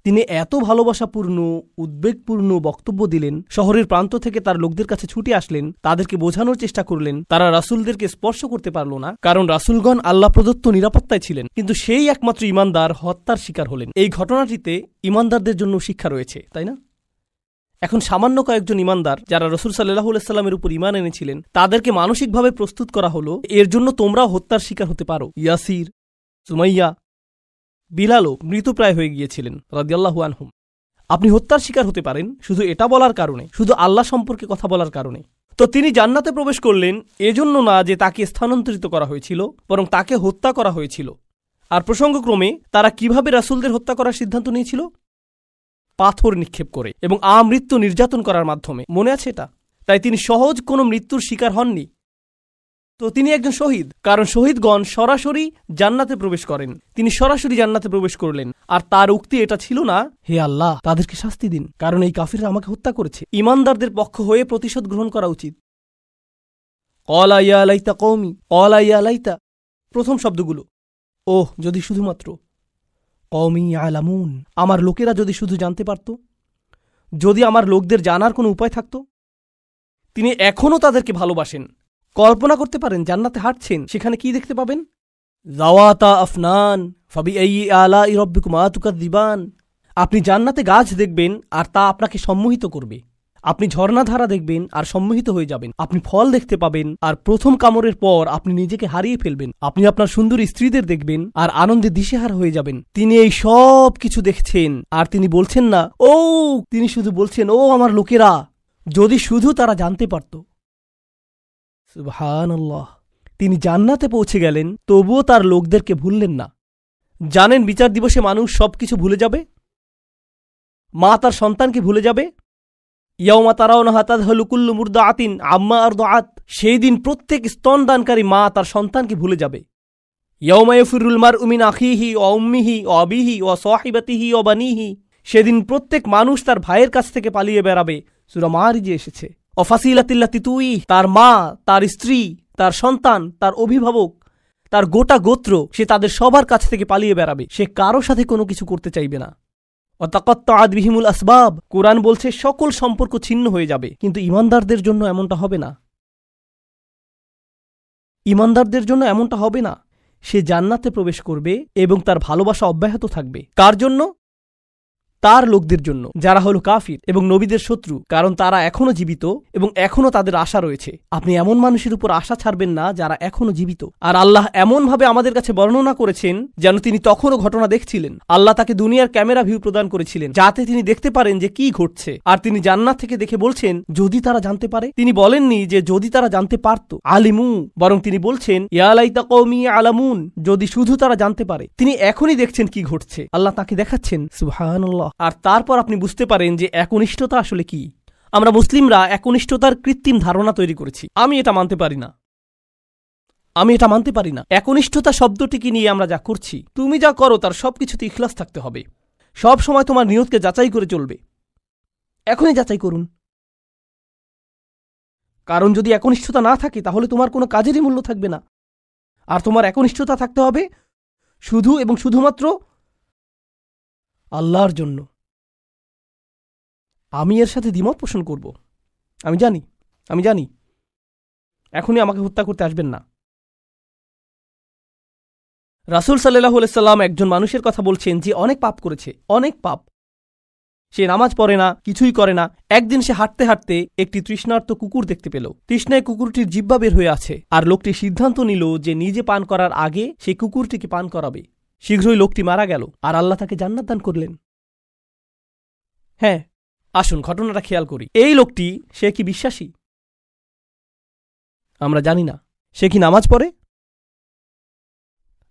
তিনি এত ভালোবাসাপূর্ণ উদ্বেগপূর্ণ বক্তব্য দিলেন, শহরের প্রান্ত থেকে তার লোকদের কাছে ছুটে আসলেন, তাদেরকে বোঝানোর চেষ্টা করলেন। তারা রাসূলদেরকে স্পর্শ করতে পারল না, কারণ রাসূলগণ আল্লাহ প্রদত্ত নিরাপত্তায় ছিলেন। কিন্তু সেই একমাত্র ঈমানদার হত্যার শিকার হলেন। এই ঘটনাটিতে ঈমানদারদের জন্য শিক্ষা রয়েছে, তাই না? এখন সামান্য কয়েকজন ঈমানদার যারা রাসূল সাল্লাল্লাহু আলাইহি সাল্লামের উপর ঈমান এনেছিলেন, তাদেরকে মানসিকভাবে প্রস্তুত করা হলো এর জন্য তোমরাও হত্যার শিকার হতে পারো। ইয়াসির, সুমাইয়া, বিলালও মৃতপ্রায় হয়ে গিয়েছিলেন রাদিয়াল্লাহু আনহুম। আপনি হত্যার শিকার হতে পারেন শুধু এটা বলার কারণে, শুধু আল্লাহ সম্পর্কে কথা বলার কারণে। তো তিনি জান্নাতে প্রবেশ করলেন এজন্য না যে তাকে স্থানান্তরিত করা হয়েছিল, বরং তাকে হত্যা করা হয়েছিল। আর প্রসঙ্গক্রমে তারা কিভাবে রাসূলদের হত্যা করার সিদ্ধান্ত নিয়েছিল? পাথর নিক্ষেপ করে এবং আমৃত্যু নির্যাতন করার মাধ্যমে। মনে আছে এটা? তাই তিনি সহজ কোনো মৃত্যুর শিকার হননি। তো তিনি একজন শহীদ, কারণ শহীদগণ সরাসরি জান্নাতে প্রবেশ করেন। তিনি সরাসরি জান্নাতে প্রবেশ করলেন। আর তার উক্তি এটা ছিল না হে আল্লাহ তাদেরকে শাস্তি দিন, কারণ এই কাফিররা আমাকে হত্যা করেছে। ঈমানদারদের পক্ষ হয়ে প্রতিশোধ গ্রহণ করা উচিত। ক্বালা ইয়া লাইতা কওমি, ক্বালা ইয়া লাইতা, প্রথম শব্দগুলো ওহ যদি শুধুমাত্র, কওমি ইয়ালামুন, আমার লোকেরা যদি শুধু জানতে পারত, যদি আমার লোকদের জানার কোনো উপায় থাকত। তিনি এখনও তাদেরকে ভালোবাসেন। কল্পনা করতে পারেন জান্নাতে হাঁটছেন, সেখানে কি দেখতে পাবেন? যাওয়াতা আফনান ফাবিআইয়ি আলাই রাব্বিকুমা তুকাযযিবান। আপনি জান্নাতে গাছ দেখবেন আর তা আপনাকে সম্মোহিত করবে। আপনি ঝর্ণাধারা দেখবেন আর সম্মোহিত হয়ে যাবেন। আপনি ফল দেখতে পাবেন আর প্রথম কামড়ের পর আপনি নিজেকে হারিয়ে ফেলবেন। আপনি আপনার সুন্দরী স্ত্রীদের দেখবেন আর আনন্দে দিশেহারা হয়ে যাবেন। তিনি এই সব কিছু দেখছেন আর তিনি বলছেন না ও, তিনি শুধু বলছেন ও আমার লোকেরা, যদি শুধু তারা জানতে পারত। সুবহানাল্লাহ। তিনি জান্নাতে পৌঁছে গেলেন, তবুও তার লোকদেরকে ভুললেন না। জানেন বিচার দিবসে মানুষ সবকিছু ভুলে যাবে। মা তার সন্তানকে ভুলে যাবে। ইয়াউমা তারাউনাহা তাযহালু কুল্লু মুরদাআতিন আম্মা আরদাআত, সেই দিন প্রত্যেক স্তনদানকারী মা তার সন্তানকে ভুলে যাবে। ইয়াউমা ইয়াফিরুল মারউ মিন আখিহি ওয়া উম্মিহি ওয়া আবিহি ওয়া সাহিবাতিহি ওয়া বানিহি, সেদিন প্রত্যেক মানুষ তার ভাইয়ের কাছ থেকে পালিয়ে বেড়াবে। সূরা মারিজে এসেছে। ওয়া ফাসিলাতিল্লাতি তুই, তার মা, তার স্ত্রী, তার সন্তান, তার অভিভাবক, তার গোটা গোত্র, সে তাদের সবার কাছ থেকে পালিয়ে বেড়াবে। সে কারো সাথে কোনো কিছু করতে চাইবে না। ওয়াতাকাত্তাআত বিহিমুল আসবাব, কোরআন বলছে সকল সম্পর্ক ছিন্ন হয়ে যাবে। কিন্তু ঈমানদারদের জন্য এমনটা হবে না। ঈমানদারদের জন্য এমনটা হবে না। সে জান্নাতে প্রবেশ করবে এবং তার ভালোবাসা অব্যাহত থাকবে। কার জন্য? তার লোকদের জন্য, যারা হলো কাফির এবং নবীদের শত্রু, কারণ তারা এখনো জীবিত এবং এখনো তাদের আশা রয়েছে। আপনি এমন মানুষের উপর আশা ছাড়বেন না যারা এখনো জীবিত। আর আল্লাহ এমনভাবে আমাদের কাছে বর্ণনা করেছেন যেন তিনি তখনও ঘটনা দেখছিলেন। আল্লাহ তাকে দুনিয়ার ক্যামেরা ভিউ প্রদান করেছিলেন যাতে তিনি দেখতে পারেন যে কি ঘটছে। আর তিনি জান্নাত থেকে দেখে বলছেন যদি তারা জানতে পারে। তিনি বলেননি যে যদি তারা জানতে পারত, আলিমু, বরং তিনি বলছেন ইয়া লাইতা কওমি আলামুন, যদি শুধু তারা জানতে পারে। তিনি এখনই দেখছেন কি ঘটছে, আল্লাহ তাকে দেখাচ্ছেন। সুবহানাল্লাহ। আর তারপর আপনি বুঝতে পারেন যে একনিষ্ঠতা আসলে কি। আমরা মুসলিমরা একনিষ্ঠতার কৃত্রিম ধারণা তৈরি করেছি। আমি এটা মানতে পারি না। একনিষ্ঠতা শব্দটিকে নিয়ে আমরা যা করছি, তুমি যা করো তার সবকিছুতে ইখলাস থাকতে হবে। সব সময় তোমার নিয়তকে যাচাই করে চলবে। এখনই যাচাই করুন। কারণ যদি একনিষ্ঠতা না থাকে তাহলে তোমার কোনো কাজেরই মূল্য থাকবে না। আর তোমার একনিষ্ঠতা থাকতে হবে শুধু এবং শুধুমাত্র আল্লাহর জন্য। আমি এর সাথে দ্বিমত পোষণ করব। আমি জানি এখনই আমাকে হত্যা করতে আসবেন না। রাসূল সাল্লাল্লাহু আলাইহি সাল্লাম একজন মানুষের কথা বলছেন যে অনেক পাপ করেছে, অনেক পাপ। সে নামাজ পড়ে না, কিছুই করে না। একদিন সে হাঁটতে হাঁটতে একটি তৃষ্ণার্ত কুকুর দেখতে পেল। তৃষ্ণায় কুকুরটির জিহ্বা বের হয়ে আছে। আর লোকটি সিদ্ধান্ত নিল যে নিজে পান করার আগে সেই কুকুরটিকে পান করাবে। শীঘ্রই লোকটি মারা গেল আর আল্লাহ তাকে জান্নাত দান করলেন। হ্যাঁ, আসুন ঘটনাটা খেয়াল করি। এই লোকটি, সে কি বিশ্বাসী? আমরা জানি না। সে কি নামাজ পড়ে?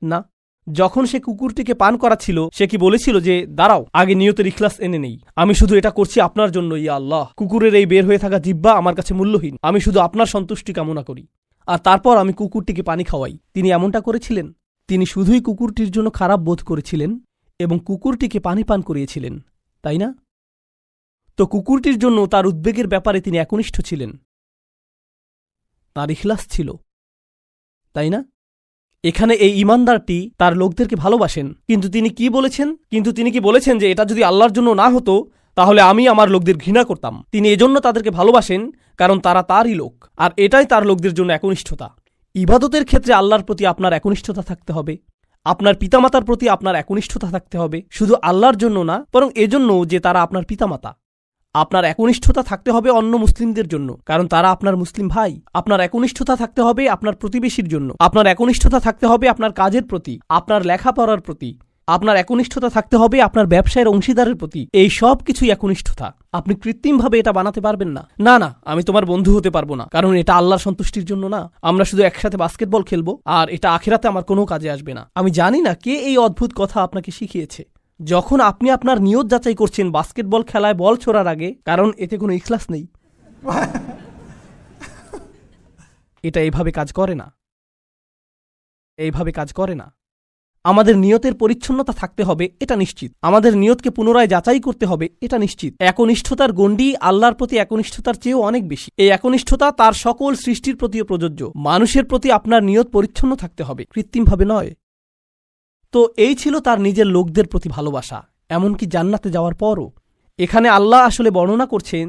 না। যখন সে কুকুরটিকে পান করাচ্ছিল, সে কি বলেছিল যে দাঁড়াও, আগে নিয়তের ইখলাস এনে নেই, আমি শুধু এটা করছি আপনার জন্য, ইয়া আল্লাহ, কুকুরের এই বের হয়ে থাকা জিহ্বা আমার কাছে মূল্যহীন, আমি শুধু আপনার সন্তুষ্টি কামনা করি, আর তারপর আমি কুকুরটিকে পানি খাওয়াই। তিনি এমনটা করেছিলেন? তিনি শুধুই কুকুরটির জন্য খারাপ বোধ করেছিলেন এবং কুকুরটিকে পানি পান করিয়েছিলেন, তাই না? তো কুকুরটির জন্য তার উদ্বেগের ব্যাপারে তিনি একনিষ্ঠ ছিলেন, তার ইখলাস ছিল, তাই না? এখানে এই ঈমানদারটি তার লোকদেরকে ভালোবাসেন, কিন্তু তিনি কি বলেছেন যে এটা যদি আল্লাহর জন্য না হতো তাহলে আমি আমার লোকদের ঘৃণা করতাম। তিনি এজন্য তাদেরকে ভালোবাসেন কারণ তারা তারই লোক, আর এটাই তার লোকদের জন্য একনিষ্ঠতা। ইবাদতের ক্ষেত্রে আল্লাহর প্রতি আপনার একনিষ্ঠতা থাকতে হবে, আপনার পিতামাতার প্রতি আপনার একনিষ্ঠতা থাকতে হবে, শুধু আল্লাহর জন্য না, বরং এজন্য যে তারা আপনার পিতামাতা। আপনার একনিষ্ঠতা থাকতে হবে অন্য মুসলিমদের জন্য, কারণ তারা আপনার মুসলিম ভাই। আপনার একনিষ্ঠতা থাকতে হবে আপনার প্রতিবেশীর জন্য। আপনার একনিষ্ঠতা থাকতে হবে আপনার কাজের প্রতি, আপনার লেখাপড়ার প্রতি। আপনার একনিষ্ঠতা থাকতে হবে আপনার ব্যবসায়ের অংশীদারের প্রতি। এই সব কিছুই একনিষ্ঠতা। আপনি কৃত্রিমভাবে এটা বানাতে পারবেন না। না, আমি তোমার বন্ধু হতে পারবো না, কারণ এটা আল্লাহর সন্তুষ্টির জন্য না। আমরা শুধু একসাথে বাস্কেটবল খেলবো, আর এটা আখিরাতে আমার কোনো কাজে আসবে না। আমি জানি না কে এই অদ্ভুত কথা আপনাকে শিখিয়েছে। যখন আপনি আপনার নিয়ত যাচাই করছেন বাস্কেটবল খেলায় বল ছোড়ার আগে, কারণ এতে কোনো ইখলাস নেই। এটা এইভাবে কাজ করে না। আমাদের নিয়তের পরিচ্ছন্নতা থাকতে হবে, এটা নিশ্চিত। আমাদের নিয়তকে পুনরায় যাচাই করতে হবে, এটা নিশ্চিত। একনিষ্ঠতার গণ্ডি আল্লাহর প্রতি একনিষ্ঠতার চেয়েও অনেক বেশি। এই একনিষ্ঠতা তার সকল সৃষ্টির প্রতিও প্রযোজ্য। মানুষের প্রতি আপনার নিয়ত পরিচ্ছন্ন থাকতে হবে, কৃত্রিমভাবে নয়। তো এই ছিল তার নিজের লোকদের প্রতি ভালোবাসা, এমনকি জান্নাতে যাওয়ার পরও। এখানে আল্লাহ আসলে বর্ণনা করছেন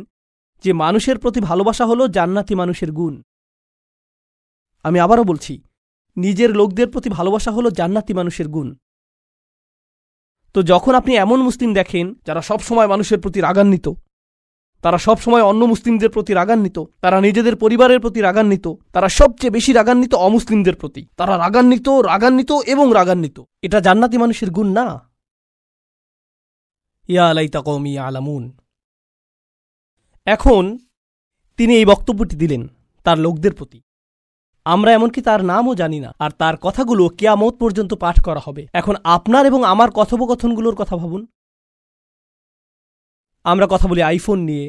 যে মানুষের প্রতি ভালোবাসা হলো জান্নাতি মানুষের গুণ। আমি আবারও বলছি, নিজের লোকদের প্রতি ভালোবাসা হলো জান্নাতি মানুষের গুণ। তো যখন আপনি এমন মুসলিম দেখেন যারা সব সময় মানুষের প্রতি রাগান্বিত, তারা সব সময় অন্য মুসলিমদের প্রতি রাগান্বিত, তারা নিজেদের পরিবারের প্রতি রাগান্বিত, তারা সবচেয়ে বেশি রাগান্বিত অমুসলিমদের প্রতি। তারা রাগান্বিত রাগান্বিত এবং রাগান্বিত। এটা জান্নাতি মানুষের গুণ না। ইয়া লাইতা কওমি ইয়ালামুন। এখন তিনি এই বক্তব্যটি দিলেন তার লোকদের প্রতি। আমরা এমনকি তার নামও জানি না, আর তার কথাগুলো কিয়ামত পর্যন্ত পাঠ করা হবে। এখন আপনার এবং আমার কথোপকথনগুলোর কথা ভাবুন। আমরা কথা বলি আইফোন নিয়ে,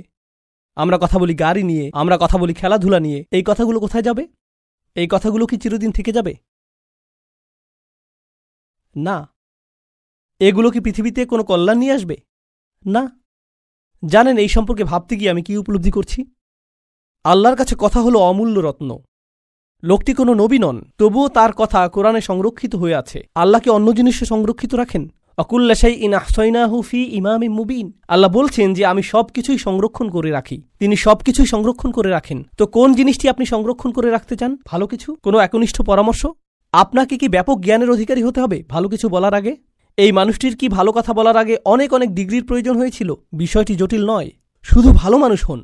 আমরা কথা বলি গাড়ি নিয়ে, আমরা কথা বলি খেলাধুলা নিয়ে। এই কথাগুলো কোথায় যাবে? এই কথাগুলো কি চিরদিন থেকে যাবে? না। এগুলো কি পৃথিবীতে কোনো কল্যাণ নিয়ে আসবে? না। জানেন এই সম্পর্কে ভাবতে গিয়ে আমি কি উপলব্ধি করছি? আল্লাহর কাছে কথা হলো অমূল্য রত্ন। লোকটি কোনো নবী নন, তবুও তার কথা কোরআনে সংরক্ষিত হয়ে আছে। আল্লাহ কি অন্য জিনিসে সংরক্ষিত রাখেন? অকুল্লা শাইইন আহসাইনাহু ফি ইমামিম মুবিন। আল্লাহ বলছেন যে আমি সবকিছুই সংরক্ষণ করে রাখি। তিনি সবকিছুই সংরক্ষণ করে রাখেন। তো কোন জিনিসটি আপনি সংরক্ষণ করে রাখতে চান? ভালো কিছু, কোনো একনিষ্ঠ পরামর্শ? আপনাকে কি ব্যাপক জ্ঞানের অধিকারী হতে হবে ভালো কিছু বলার আগে? এই মানুষটির কি ভালো কথা বলার আগে অনেক অনেক ডিগ্রির প্রয়োজন হয়েছিল? বিষয়টি জটিল নয়, শুধু ভালো মানুষ হন।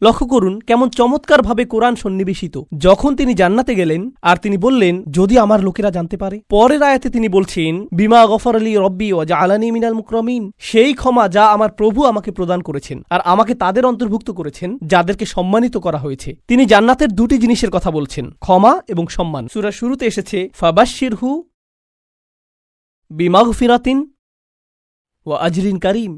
লক্ষ্য করুন কেমন চমৎকারভাবে কোরআন সন্নিবেশিত। যখন তিনি জান্নাতে গেলেন আর তিনি বললেন যদি আমার লোকেরা জানতে পারে, পরের আয়াতে তিনি বলছেন বিমা গফর আলী রব্বি ও জাআলানি মিনাল মুকরামিন, সেই ক্ষমা যা আমার প্রভু আমাকে প্রদান করেছেন আর আমাকে তাদের অন্তর্ভুক্ত করেছেন যাদেরকে সম্মানিত করা হয়েছে। তিনি জান্নাতের দুটি জিনিসের কথা বলছেন, ক্ষমা এবং সম্মান। সূরার শুরুতে এসেছে ফাবাশশিরহু বিমাগফিরাতিন ওয়া আজরিন কারীম।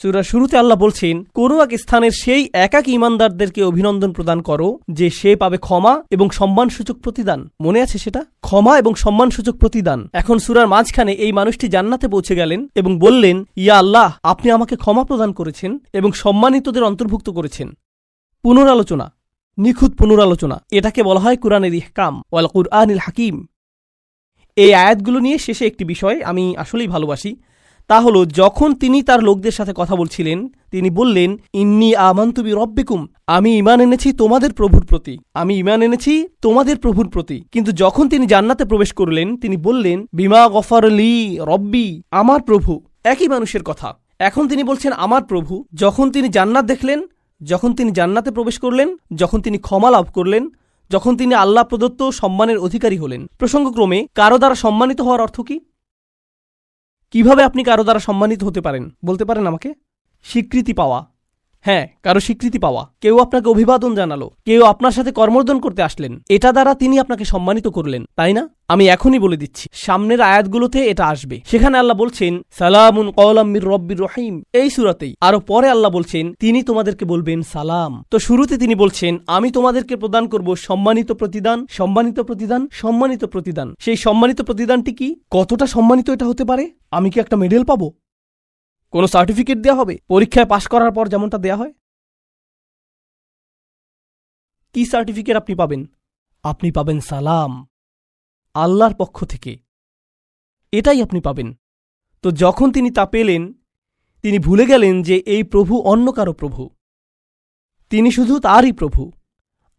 সূরার শুরুতে আল্লাহ বলছেন কোনো এক স্থানের সেই একাকী ঈমানদারদেরকে অভিনন্দন প্রদান করো যে সে পাবে ক্ষমা এবং সম্মানসূচক প্রতিদান। মনে আছে সেটা? ক্ষমা এবং সম্মানসূচক প্রতিদান। এখন সূরার মাঝখানে এই মানুষটি জান্নাতে পৌঁছে গেলেন এবং বললেন ইয়া আল্লাহ, আপনি আমাকে ক্ষমা প্রদান করেছেন এবং সম্মানিতদের অন্তর্ভুক্ত করেছেন। পুনরালোচনা, নিখুঁত পুনরালোচনা, এটাকে বলা হয় কুরআনের ইহকাম ওয়াল কুরআনিল হাকিম। এই আয়াতগুলো নিয়ে শেষে একটি বিষয় আমি আসলেই ভালোবাসি, তা হলো যখন তিনি তার লোকদের সাথে কথা বলছিলেন তিনি বললেন ইন্নী আমানতু বিরব্বিকুম, আমি ঈমান এনেছি তোমাদের প্রভুর প্রতি, আমি ঈমান এনেছি তোমাদের প্রভুর প্রতি। কিন্তু যখন তিনি জান্নাতে প্রবেশ করলেন তিনি বললেন বিমা গফর লি রব্বি, আমার প্রভু। একই মানুষের কথা। এখন তিনি বলছেন আমার প্রভু। যখন তিনি জান্নাত দেখলেন, যখন তিনি জান্নাতে প্রবেশ করলেন, যখন তিনি ক্ষমা লাভ করলেন, যখন তিনি আল্লাহ প্রদত্ত সম্মানের অধিকারী হলেন। প্রসঙ্গক্রমে কারো দ্বারা সম্মানিত হওয়ার অর্থ কি? কিভাবে আপনি কারো দ্বারা সম্মানিত হতে পারেন বলতে পারেন আমাকে? স্বীকৃতি পাওয়া। হ্যাঁ, কারো স্বীকৃতি পাওয়া। কেউ আপনাকে অভিবাদন জানালো, কেউ আপনার সাথে কর্মর্দন করতে আসলেন, এটা দ্বারা তিনি আপনাকে সম্মানিত করলেন, তাই না? আমি এখনই বলে দিচ্ছি সামনের আয়াতগুলোতে এটা আসবে। সেখানে আল্লাহ বলছেন সালামুন কওলাম মির রব্বির রহিম, এই সূরাতেই। আরো পরে আল্লাহ বলছেন তিনি তোমাদেরকে বলবেন সালাম। তো শুরুতে তিনি বলছেন আমি তোমাদেরকে প্রদান করব সম্মানিত প্রতিদান, সম্মানিত প্রতিদান, সম্মানিত প্রতিদান। সেই সম্মানিত প্রতিদানটি কি? কতটা সম্মানিত এটা হতে পারে? আমি কি একটা মেডেল পাবো? কোনো সার্টিফিকেট দেয়া হবে পরীক্ষায় পাশ করার পর যেমনটা দেয়া হয়? কি সার্টিফিকেট আপনি পাবেন? আপনি পাবেন সালাম, আল্লাহর পক্ষ থেকে। এটাই আপনি পাবেন। তো যখন তিনি তা পেলেন তিনি ভুলে গেলেন যে এই প্রভু অন্য কারো প্রভু, তিনি শুধু তারই প্রভু।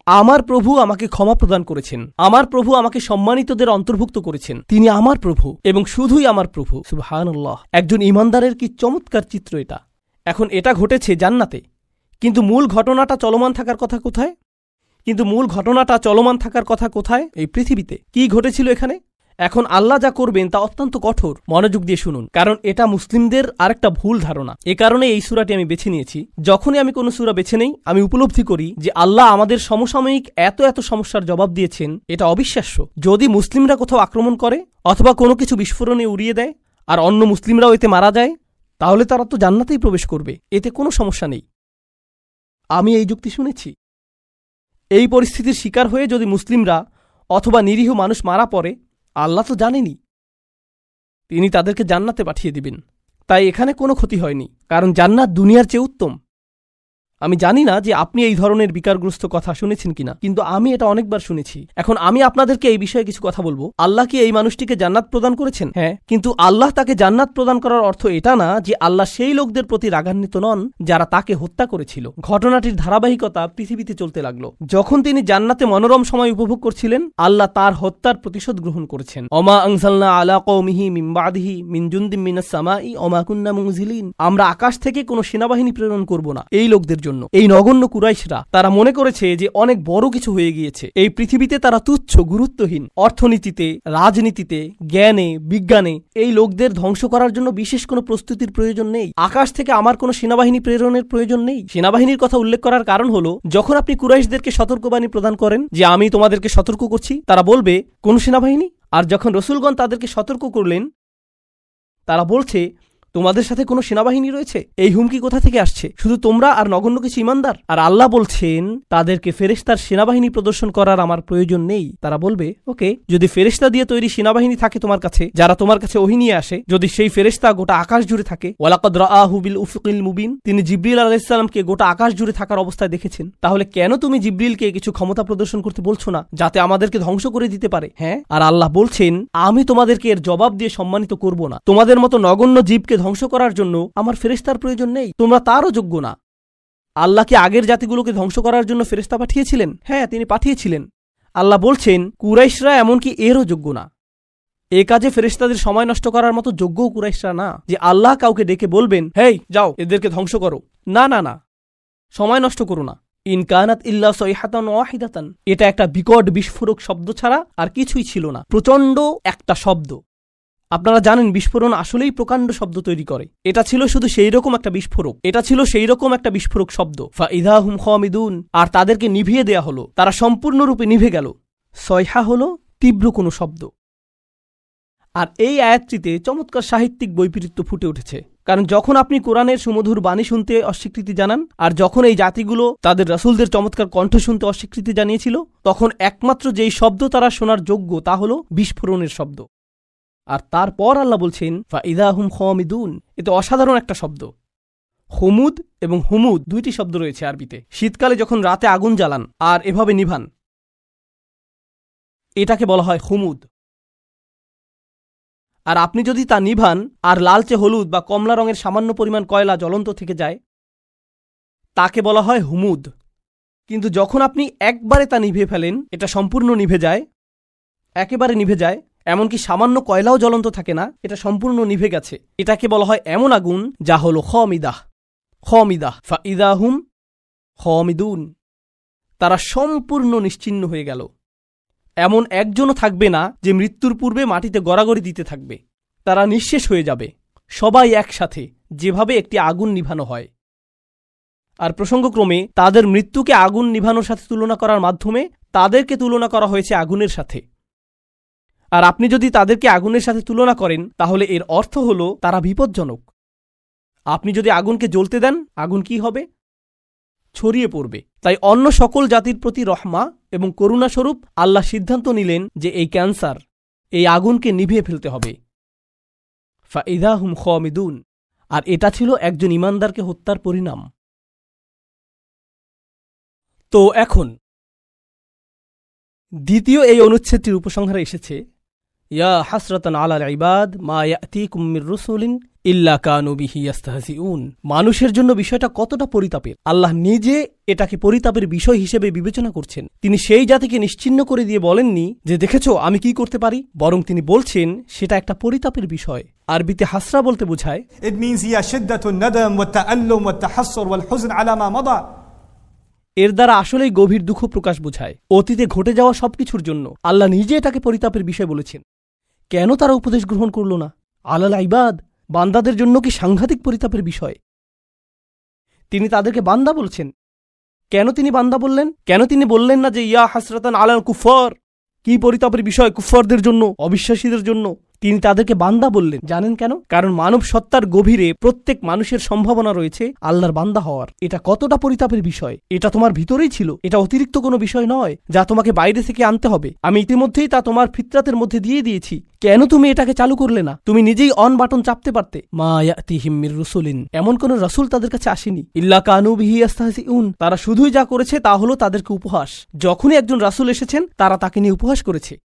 আমার প্রভু আমাকে ক্ষমা প্রদান করেছেন, আমার প্রভু আমাকে সম্মানিতদের অন্তর্ভুক্ত করেছেন, তিনি আমার প্রভু এবং শুধুই আমার প্রভু। সুবহানাল্লাহ। একজন ঈমানদারের কি চমৎকার চিত্র এটা। এখন এটা ঘটেছে জান্নাতে, কিন্তু মূল ঘটনাটা চলমান থাকার কথা কোথায়? এই পৃথিবীতে। কি ঘটেছিল এখানে? এখন আল্লাহ যা করবেন তা অত্যন্ত কঠোর। মনোযোগ দিয়ে শুনুন, কারণ এটা মুসলিমদের আরেকটা ভুল ধারণা। এ কারণে এই সূরাটি আমি বেছে নিয়েছি। যখনই আমি কোনো সূরা বেছে নেই আমি উপলব্ধি করি যে আল্লাহ আমাদের সমসাময়িক এত এত সমস্যার জবাব দিয়েছেন, এটা অবিশ্বাস্য। যদি মুসলিমরা কোথাও আক্রমণ করে অথবা কোনো কিছু বিস্ফোরণে উড়িয়ে দেয় আর অন্য মুসলিমরাও এতে মারা যায়, তাহলে তারা তো জান্নাতেই প্রবেশ করবে, এতে কোনো সমস্যা নেই। আমি এই যুক্তি শুনেছি। এই পরিস্থিতির শিকার হয়ে যদি মুসলিমরা অথবা নিরীহ মানুষ মারা পড়ে, আল্লাহ তো জানেনি, তিনি তাদেরকে জান্নাতে পাঠিয়ে দিবেন। তাই এখানে কোনো ক্ষতি হয়নি, কারণ জান্নাত দুনিয়ার চেয়ে উত্তম। আমি জানি না যে আপনি এই ধরনের বিকারগ্রস্ত কথা শুনেছেন কিনা, কিন্তু আমি এটা অনেকবার শুনেছি। এখন আমি আপনাদেরকে এই বিষয়ে কিছু কথা বলবো। আল্লাহ কি এই মানুষটিকে জান্নাত প্রদান করেছেন? হ্যাঁ, কিন্তু আল্লাহ তাকে জান্নাত প্রদান করার অর্থ এটা না যে আল্লাহ সেই লোকদের প্রতি রাগান্বিত নন যারা তাকে হত্যা করেছিল। ঘটনাটির ধারাবাহিকতা পৃথিবীতে চলতে লাগলো। যখন তিনি জান্নাতে মনোরম সময় উপভোগ করছিলেন, আল্লাহ তার হত্যার প্রতিশোধ গ্রহণ করেছেন। অমা আনজালনা আলা কওমিহি মিন বাদিহি মিন জুনদিন মিনাস সামাই অমা কুন্না মুনজিলিন। আমরা আকাশ থেকে কোনো সেনাবাহিনী প্রেরণ করব না এই লোকদের জন্য। এই নগণ্য কুরাইশরা তারা মনে করেছে যে অনেক বড় কিছু হয়ে গিয়েছে। এই পৃথিবীতে তারা তুচ্ছ, গুরুত্বহীন। অর্থনীতিতে, রাজনীতিতে, জ্ঞানে, বিজ্ঞানে এই লোকদের ধ্বংস করার জন্য বিশেষ কোনো প্রস্তুতির প্রয়োজন নেই। আকাশ থেকে আমার কোনো সেনাবাহিনী প্রেরণের প্রয়োজন নেই। সেনাবাহিনীর কথা উল্লেখ করার কারণ হলো, যখন আপনি কুরাইশদেরকে সতর্কবাণী প্রদান করেন যে আমি তোমাদেরকে সতর্ক করছি, তারা বলবে কোন সেনাবাহিনী? আর যখন রসুলগণ তাদেরকে সতর্ক করলেন, তারা বলছে তোমাদের সাথে কোনো সেনাবাহিনী রয়েছে। এই হুমকি কোথা থেকে আসছে? শুধু তোমরা আর নগণ্য কিছু ইমানদার। আর আল্লাহ বলছেন তাদেরকে ফেরেশতার সেনাবাহিনী প্রদর্শন করার আমার প্রয়োজন নেই। তারা বলবে ওকে, যদি ফেরেশতা দিয়ে তৈরি সেনাবাহিনী থাকে তোমার কাছে, যারা তোমার কাছে ওহী নিয়ে আসে, যদি সেই ফেরেশতা গোটা আকাশ জুড়ে থাকে, ওয়ালাকাদ রাআহু বিল উফুকিল মুবিন, তিনি জিবরিল আলাইহিস সালামকে গোটা আকাশ জুড়ে থাকার অবস্থায় দেখেছেন, তাহলে কেন তুমি জিবরিলকে কিছু ক্ষমতা প্রদর্শন করতে বলছো না যাতে আমাদেরকে ধ্বংস করে দিতে পারে? হ্যাঁ, আর আল্লাহ বলছেন আমি তোমাদেরকে এর জবাব দিয়ে সম্মানিত করব না। তোমাদের মতো নগণ্য জীবকে ধ্বংস করার জন্য আমার ফেরেশতার প্রয়োজন নেই, তোমরা তারও যোগ্য না। আল্লাহ কি আগের জাতিগুলোকে ধ্বংস করার জন্য ফেরেশতা পাঠিয়েছিলেন? হ্যাঁ, তিনি পাঠিয়েছিলেন। আল্লাহ বলছেন কুরাইশরা এমনকি এরও যোগ্য না। এ কাজে ফেরেশতাদের সময় নষ্ট করার মতো যোগ্যও কুরাইশরা না যে আল্লাহ কাউকে ডেকে বলবেন হেই যাও এদেরকে ধ্বংস করো। না না না, সময় নষ্ট করো না। ইন কানাত ইল্লা সাইহাতান ওয়াহিদাতান, এটা একটা বিকট বিস্ফোরক শব্দ ছাড়া আর কিছুই ছিল না। প্রচণ্ড একটা শব্দ। আপনারা জানেন বিস্ফোরণ আসলেই প্রকাণ্ড শব্দ তৈরি করে। এটা ছিল শুধু সেই রকম একটা বিস্ফোরক। এটা ছিল সেই রকম একটা বিস্ফোরক শব্দ। ফাইদা হুম খামিদুন, আর তাদেরকে নিভিয়ে দেয়া হলো। তারা সম্পূর্ণরূপে নিভে গেল। সয়হা হলো তীব্র কোনো শব্দ। আর এই আয়াতটিতে চমৎকার সাহিত্যিক বৈপরীত্য ফুটে উঠেছে। কারণ যখন আপনি কোরআনের সুমধুর বাণী শুনতে অস্বীকৃতি জানান, আর যখন এই জাতিগুলো তাদের রাসূলদের চমৎকার কণ্ঠ শুনতে অস্বীকৃতি জানিয়েছিল, তখন একমাত্র যেই শব্দ তারা শোনার যোগ্য তা হলো বিস্ফোরণের শব্দ। আর তারপর আল্লাহ বলছেন ফাইদা হুম খামিদুন, এতে অসাধারণ একটা শব্দ। হুমুদ এবং হুমুদ দুইটি শব্দ রয়েছে আরবিতে। শীতকালে যখন রাতে আগুন জ্বালান আর এভাবে নিভান, এটাকে বলা হয় হুমুদ। আর আপনি যদি তা নিভান আর লালচে হলুদ বা কমলা রঙের সামান্য পরিমাণ কয়লা জ্বলন্ত থেকে যায়, তাকে বলা হয় হুমুদ। কিন্তু যখন আপনি একবারে তা নিভে ফেলেন, এটা সম্পূর্ণ নিভে যায়, একেবারে নিভে যায়, এমনকি সামান্য কয়লাও জ্বলন্ত থাকে না, এটা সম্পূর্ণ নিভে গেছে, এটাকে বলা হয় এমন আগুন যা হল খামিদাহ। খামিদাহ ফাইদা হুম খামিদুন, তারা সম্পূর্ণ নিশ্চিহ্ন হয়ে গেল। এমন একজনও থাকবে না যে মৃত্যুর পূর্বে মাটিতে গড়াগড়ি দিতে থাকবে। তারা নিঃশেষ হয়ে যাবে, সবাই একসাথে, যেভাবে একটি আগুন নিভানো হয়। আর প্রসঙ্গক্রমে তাদের মৃত্যুকে আগুন নিভানোর সাথে তুলনা করার মাধ্যমে তাদেরকে তুলনা করা হয়েছে আগুনের সাথে। আর আপনি যদি তাদেরকে আগুনের সাথে তুলনা করেন, তাহলে এর অর্থ হল তারা বিপজ্জনক। আপনি যদি আগুনকে জ্বলতে দেন, আগুন কি হবে? ছড়িয়ে পড়বে। তাই অন্য সকল জাতির প্রতি রহমা এবং করুণাস্বরূপ আল্লাহ সিদ্ধান্ত নিলেন যে এই ক্যান্সার, এই আগুনকে নিভিয়ে ফেলতে হবে। ফাইদা হুম খামিদুন, আর এটা ছিল একজন ইমানদারকে হত্যার পরিণাম। তো এখন দ্বিতীয় এই অনুচ্ছেদটির উপসংহারে এসেছে ইয়া হাসরাতান আলাল ইবাদ মা ইয়াতিকুম মির রাসূলিন ইল্লা কানু বিহি ইস্তাহজিউন। মানুষের জন্য বিষয়টা কতটা পরিতাপের। আল্লাহ নিজে এটাকে পরিতাপের বিষয় হিসেবে বিবেচনা করছেন। তিনি সেই জাতিকে নিশ্চিহ্ন করে দিয়ে বলেননি যে দেখেছো আমি কি করতে পারি, বরং তিনি বলছেন সেটা একটা পরিতাপের বিষয়। আরবিতে হাসরা বলতে বোঝায় It means هي شدة الندم والتألم والتحسر والحزن على ما مضى. এর দ্বারা আসলেই গভীর দুঃখ প্রকাশ বোঝায় অতীতে ঘটে যাওয়া সবকিছুর জন্য। আল্লাহ নিজে এটাকে পরিতাপের বিষয় বলেছেন। কেন তারা উপদেশ গ্রহণ করল না? আলাল ইবাদ, বান্দাদের জন্য কি সাংঘাতিক পরিতাপের বিষয়। তিনি তাদেরকে বান্দা বলছেন। কেন তিনি বান্দা বললেন? কেন তিনি বললেন না যে ইয়া হাসরাতান আলাল কুফার? কি পরিতাপের বিষয় কুফারদের জন্য, অবিশ্বাসীদের জন্য। তিনি তাদেরকে বান্দা বললেন। জানেন কেন? কারণ মানব সত্তার গভীরে প্রত্যেক মানুষের সম্ভাবনা রয়েছে আল্লাহর বান্দা হওয়ার। এটা কতটা পরিতাপের বিষয়! এটা তোমার ভিতরেই ছিল, এটা অতিরিক্ত কোনো বিষয় নয় যা তোমাকে বাইরে থেকে আনতে হবে। আমি ইতিমধ্যেই তা তোমার ফিতরাতের মধ্যে দিয়ে দিয়েছি। কেন তুমি এটাকে চালু করলে না? তুমি নিজেই অন বাটন চাপতে পারতে। মা ইয়াতিহিম মির রাসূলিন, এমন কোন রাসূল তাদের কাছে আসেনি, ইল্লা কানু বিহি ইস্তাহজিউন, তারা শুধুই যা করেছে তা হলো তাদেরকে উপহাস। যখনই একজন রাসূল এসেছেন তারা তাকে নিয়ে উপহাস করেছে।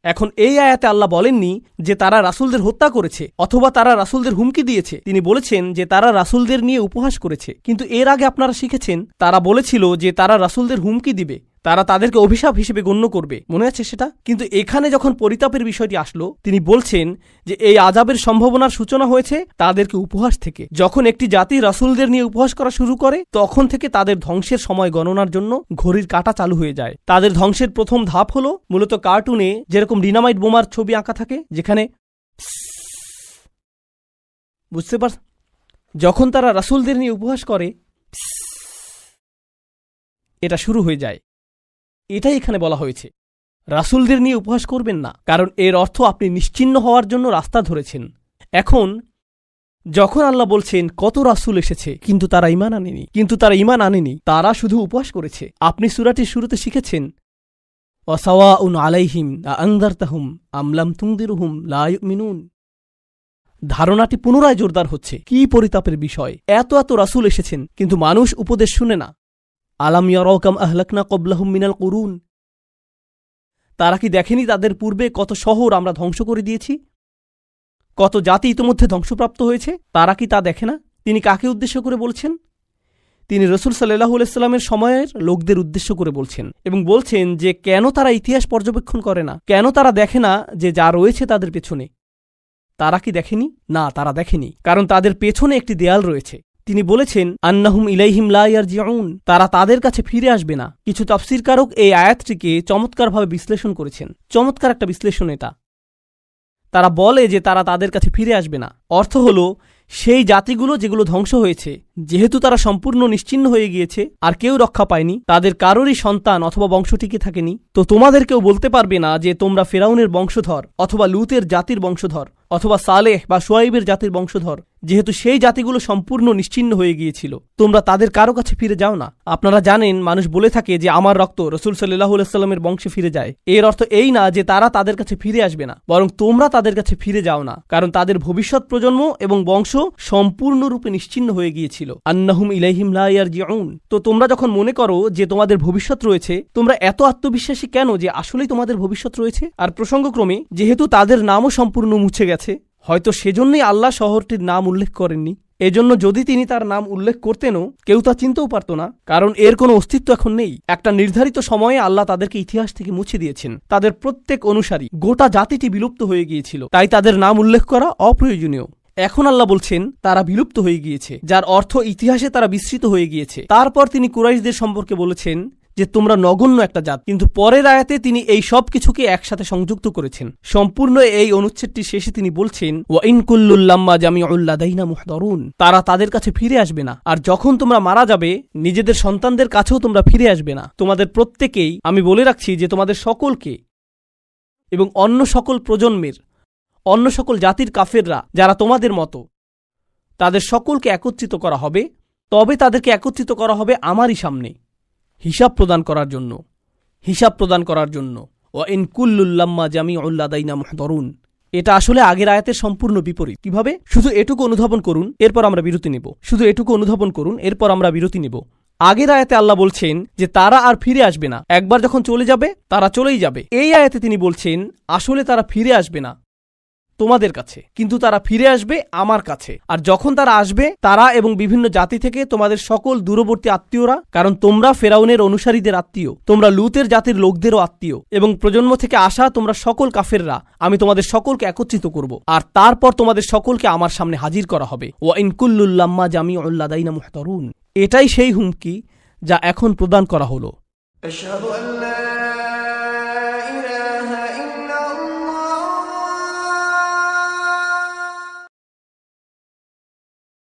এখন এই আয়াতে আল্লাহ বলেননি যে তারা রাসূলদের হত্যা করেছে অথবা তারা রাসূলদের হুমকি দিয়েছে। তিনি বলেছেন যে তারা রাসূলদের নিয়ে উপহাস করেছে। কিন্তু এর আগে আপনারা শিখেছেন তারা বলেছিল যে তারা রাসূলদের হুমকি দিবে, তারা তাদেরকে অভিশাপ হিসেবে গণ্য করবে, মনে আছে সেটা? কিন্তু এখানে যখন পরিতাপের বিষয়টি আসলো, তিনি বলছেন যে এই আযাবের সম্ভাবনার সূচনা হয়েছে তাদেরকে উপহাস থেকে। যখন একটি জাতি রাসূলদের নিয়ে উপহাস করা শুরু করে তখন থেকে তাদের ধ্বংসের সময় গণনার জন্য ঘড়ির কাঁটা চালু হয়ে যায়। তাদের ধ্বংসের প্রথম ধাপ হলো মূলত কার্টুনে যেরকম ডিনামাইট বোমার ছবি আঁকা থাকে, যেখানে বুঝতে পার, যখন তারা রাসূলদের নিয়ে উপহাস করে এটা শুরু হয়ে যায়। এটাই এখানে বলা হয়েছে, রাসূলদের নিয়ে উপহাস করবেন না, কারণ এর অর্থ আপনি নিশ্চিহ্ন হওয়ার জন্য রাস্তা ধরেছেন। এখন যখন আল্লাহ বলছেন কত রাসূল এসেছে কিন্তু তারা ঈমান আনেনি, তারা শুধু উপহাস করেছে। আপনি সূরাটির শুরুতে শিখেছেন ওয়াসাওয়াউন আলাইহিম আনযারতাহুম আম লাম তুনদিরহুম লা ইউমিনুন। ধারণাটি পুনরায় জোরদার হচ্ছে। কি পরিতাপের বিষয়! এত রাসূল এসেছেন কিন্তু মানুষ উপদেশ শুনে না। আলাম ইয়ারাউ কাম আহলাকনা ক্বাবলাহুম মিনাল কুরুন, তারা কি দেখেনি তাদের পূর্বে কত শহর আমরা ধ্বংস করে দিয়েছি, কত জাতি ইতোমধ্যে ধ্বংসপ্রাপ্ত হয়েছে? তারা কি তা দেখে না? তিনি কাকে উদ্দেশ্য করে বলছেন? তিনি রাসূল সাল্লাল্লাহু আলাইহি সাল্লামের সময়ের লোকদের উদ্দেশ্য করে বলছেন এবং বলছেন যে কেন তারা ইতিহাস পর্যবেক্ষণ করে না, কেন তারা দেখে না যে যা রয়েছে তাদের পেছনে। তারা কি দেখেনি? না, তারা দেখেনি, কারণ তাদের পেছনে একটি দেয়াল রয়েছে। তিনি বলেছেন আন্নাহুম ইলাইহিম লা ইয়ারজিউন, তারা তাদের কাছে ফিরে আসবে না। কিছু তাফসীরকারক এই আয়াতটিকে চমৎকারভাবে বিশ্লেষণ করেছেন। চমৎকার একটা বিশ্লেষণ এটা। তারা বলে যে তারা তাদের কাছে ফিরে আসবে না, অর্থ হলো সেই জাতিগুলো যেগুলো ধ্বংস হয়েছে, যেহেতু তারা সম্পূর্ণ নিশ্চিহ্ন হয়ে গিয়েছে আর কেউ রক্ষা পায়নি, তাদের কারোরই সন্তান অথবা বংশ টিকে থাকেনি, তো তোমাদের কেউ বলতে পারবে না যে তোমরা ফেরাউনের বংশধর অথবা লুতের জাতির বংশধর অথবা সালেহ বা শুআইবের জাতির বংশধর, যেহেতু সেই জাতিগুলো সম্পূর্ণ নিশ্চিহ্ন হয়ে গিয়েছিল। তোমরা তাদের কারো কাছে ফিরে যাও না। আপনারা জানেন মানুষ বলে থাকে যে আমার রক্ত রাসূল সাল্লাল্লাহু আলাইহি সাল্লামের বংশে ফিরে যায়। এর অর্থ এই না যে তারা তাদের কাছে ফিরে আসবে না, বরং তোমরা তাদের কাছে ফিরে যাও না, কারণ তাদের ভবিষ্যৎ প্রজন্ম এবং বংশ সম্পূর্ণরূপে নিশ্চিহ্ন হয়ে গিয়েছিল। আন্নাহুম ইলাইহিম লা ইয়ারজিউন। তো তোমরা যখন মনে করো যে তোমাদের ভবিষ্যৎ রয়েছে, তোমরা এত আত্মবিশ্বাসী কেন যে আসলেই তোমাদের ভবিষ্যৎ রয়েছে? আর প্রসঙ্গক্রমে যেহেতু তাদের নামও সম্পূর্ণ মুছে গেছে, হয়তো সেজন্যই আল্লাহ শহরটির নাম উল্লেখ করেননি। এজন্য যদি তিনি তার নাম উল্লেখ করতেনও কেউ তা চিনতেও পারত না, কারণ এর কোনো অস্তিত্ব এখন নেই। একটা নির্ধারিত সময়ে আল্লাহ তাদেরকে ইতিহাস থেকে মুছে দিয়েছেন। তাদের প্রত্যেক অনুসারী, গোটা জাতিটি বিলুপ্ত হয়ে গিয়েছিল, তাই তাদের নাম উল্লেখ করা অপ্রয়োজনীয়। এখন আল্লাহ বলছেন তারা বিলুপ্ত হয়ে গিয়েছে, যার অর্থ ইতিহাসে তারা বিস্মৃত হয়ে গিয়েছে। তারপর তিনি কুরাইশদের সম্পর্কে বলেছেন যে তোমরা নগণ্য একটা জাত, কিন্তু পরের আয়াতে তিনি এই সব কিছুকে একসাথে সংযুক্ত করেছেন। সম্পূর্ণ এই অনুচ্ছেদটি শেষে তিনি বলছেন ওয়া ইন কুল্লুল লাম্মা জামিউল লাদাইনা মুহদারুন, তারা তাদের কাছে ফিরে আসবে না। আর যখন তোমরা মারা যাবে নিজেদের সন্তানদের কাছেও তোমরা ফিরে আসবে না। তোমাদের প্রত্যেকেই, আমি বলে রাখছি যে তোমাদের সকলকে এবং অন্য সকল প্রজন্মের, অন্য সকল জাতির কাফেররা যারা তোমাদের মতো, তাদের সকলকে একত্রিত করা হবে। তবে তাদেরকে একত্রিত করা হবে আমারই সামনে হিসাব প্রদান করার জন্য। ওয়া ইন কুল্লুল লাম্মা জামিউল লাদাইনা মুহদারুন, এটা আসলে আগের আয়াতের সম্পূর্ণ বিপরীত। কিভাবে? শুধু এটুকু অনুধাবন করুন, এরপর আমরা বিরতি নেব। আগের আয়াতে আল্লাহ বলছেন যে তারা আর ফিরে আসবে না, একবার যখন চলে যাবে তারা চলেই যাবে। এই আয়াতে তিনি বলছেন আসলে তারা ফিরে আসবে না তোমাদের কাছে, কিন্তু তারা ফিরে আসবে আমার কাছে। আর যখন তারা আসবে, তারা এবং বিভিন্ন জাতি থেকে তোমাদের সকল দূরবর্তী আত্মীয়রা, কারণ তোমরা ফেরাউনের অনুসারীদের আত্মীয়, তোমরা লুতের জাতির লোকদেরও আত্মীয়, এবং প্রজন্ম থেকে আসা তোমরা সকল কাফেররা, আমি তোমাদের সকলকে একত্রিত করব, আর তারপর তোমাদের সকলকে আমার সামনে হাজির করা হবে। ওয়া ইন কুল্লুল লাম্মা জামিউল লাদাইনা মুহদারুন, এটাই সেই হুমকি যা এখন প্রদান করা হলো।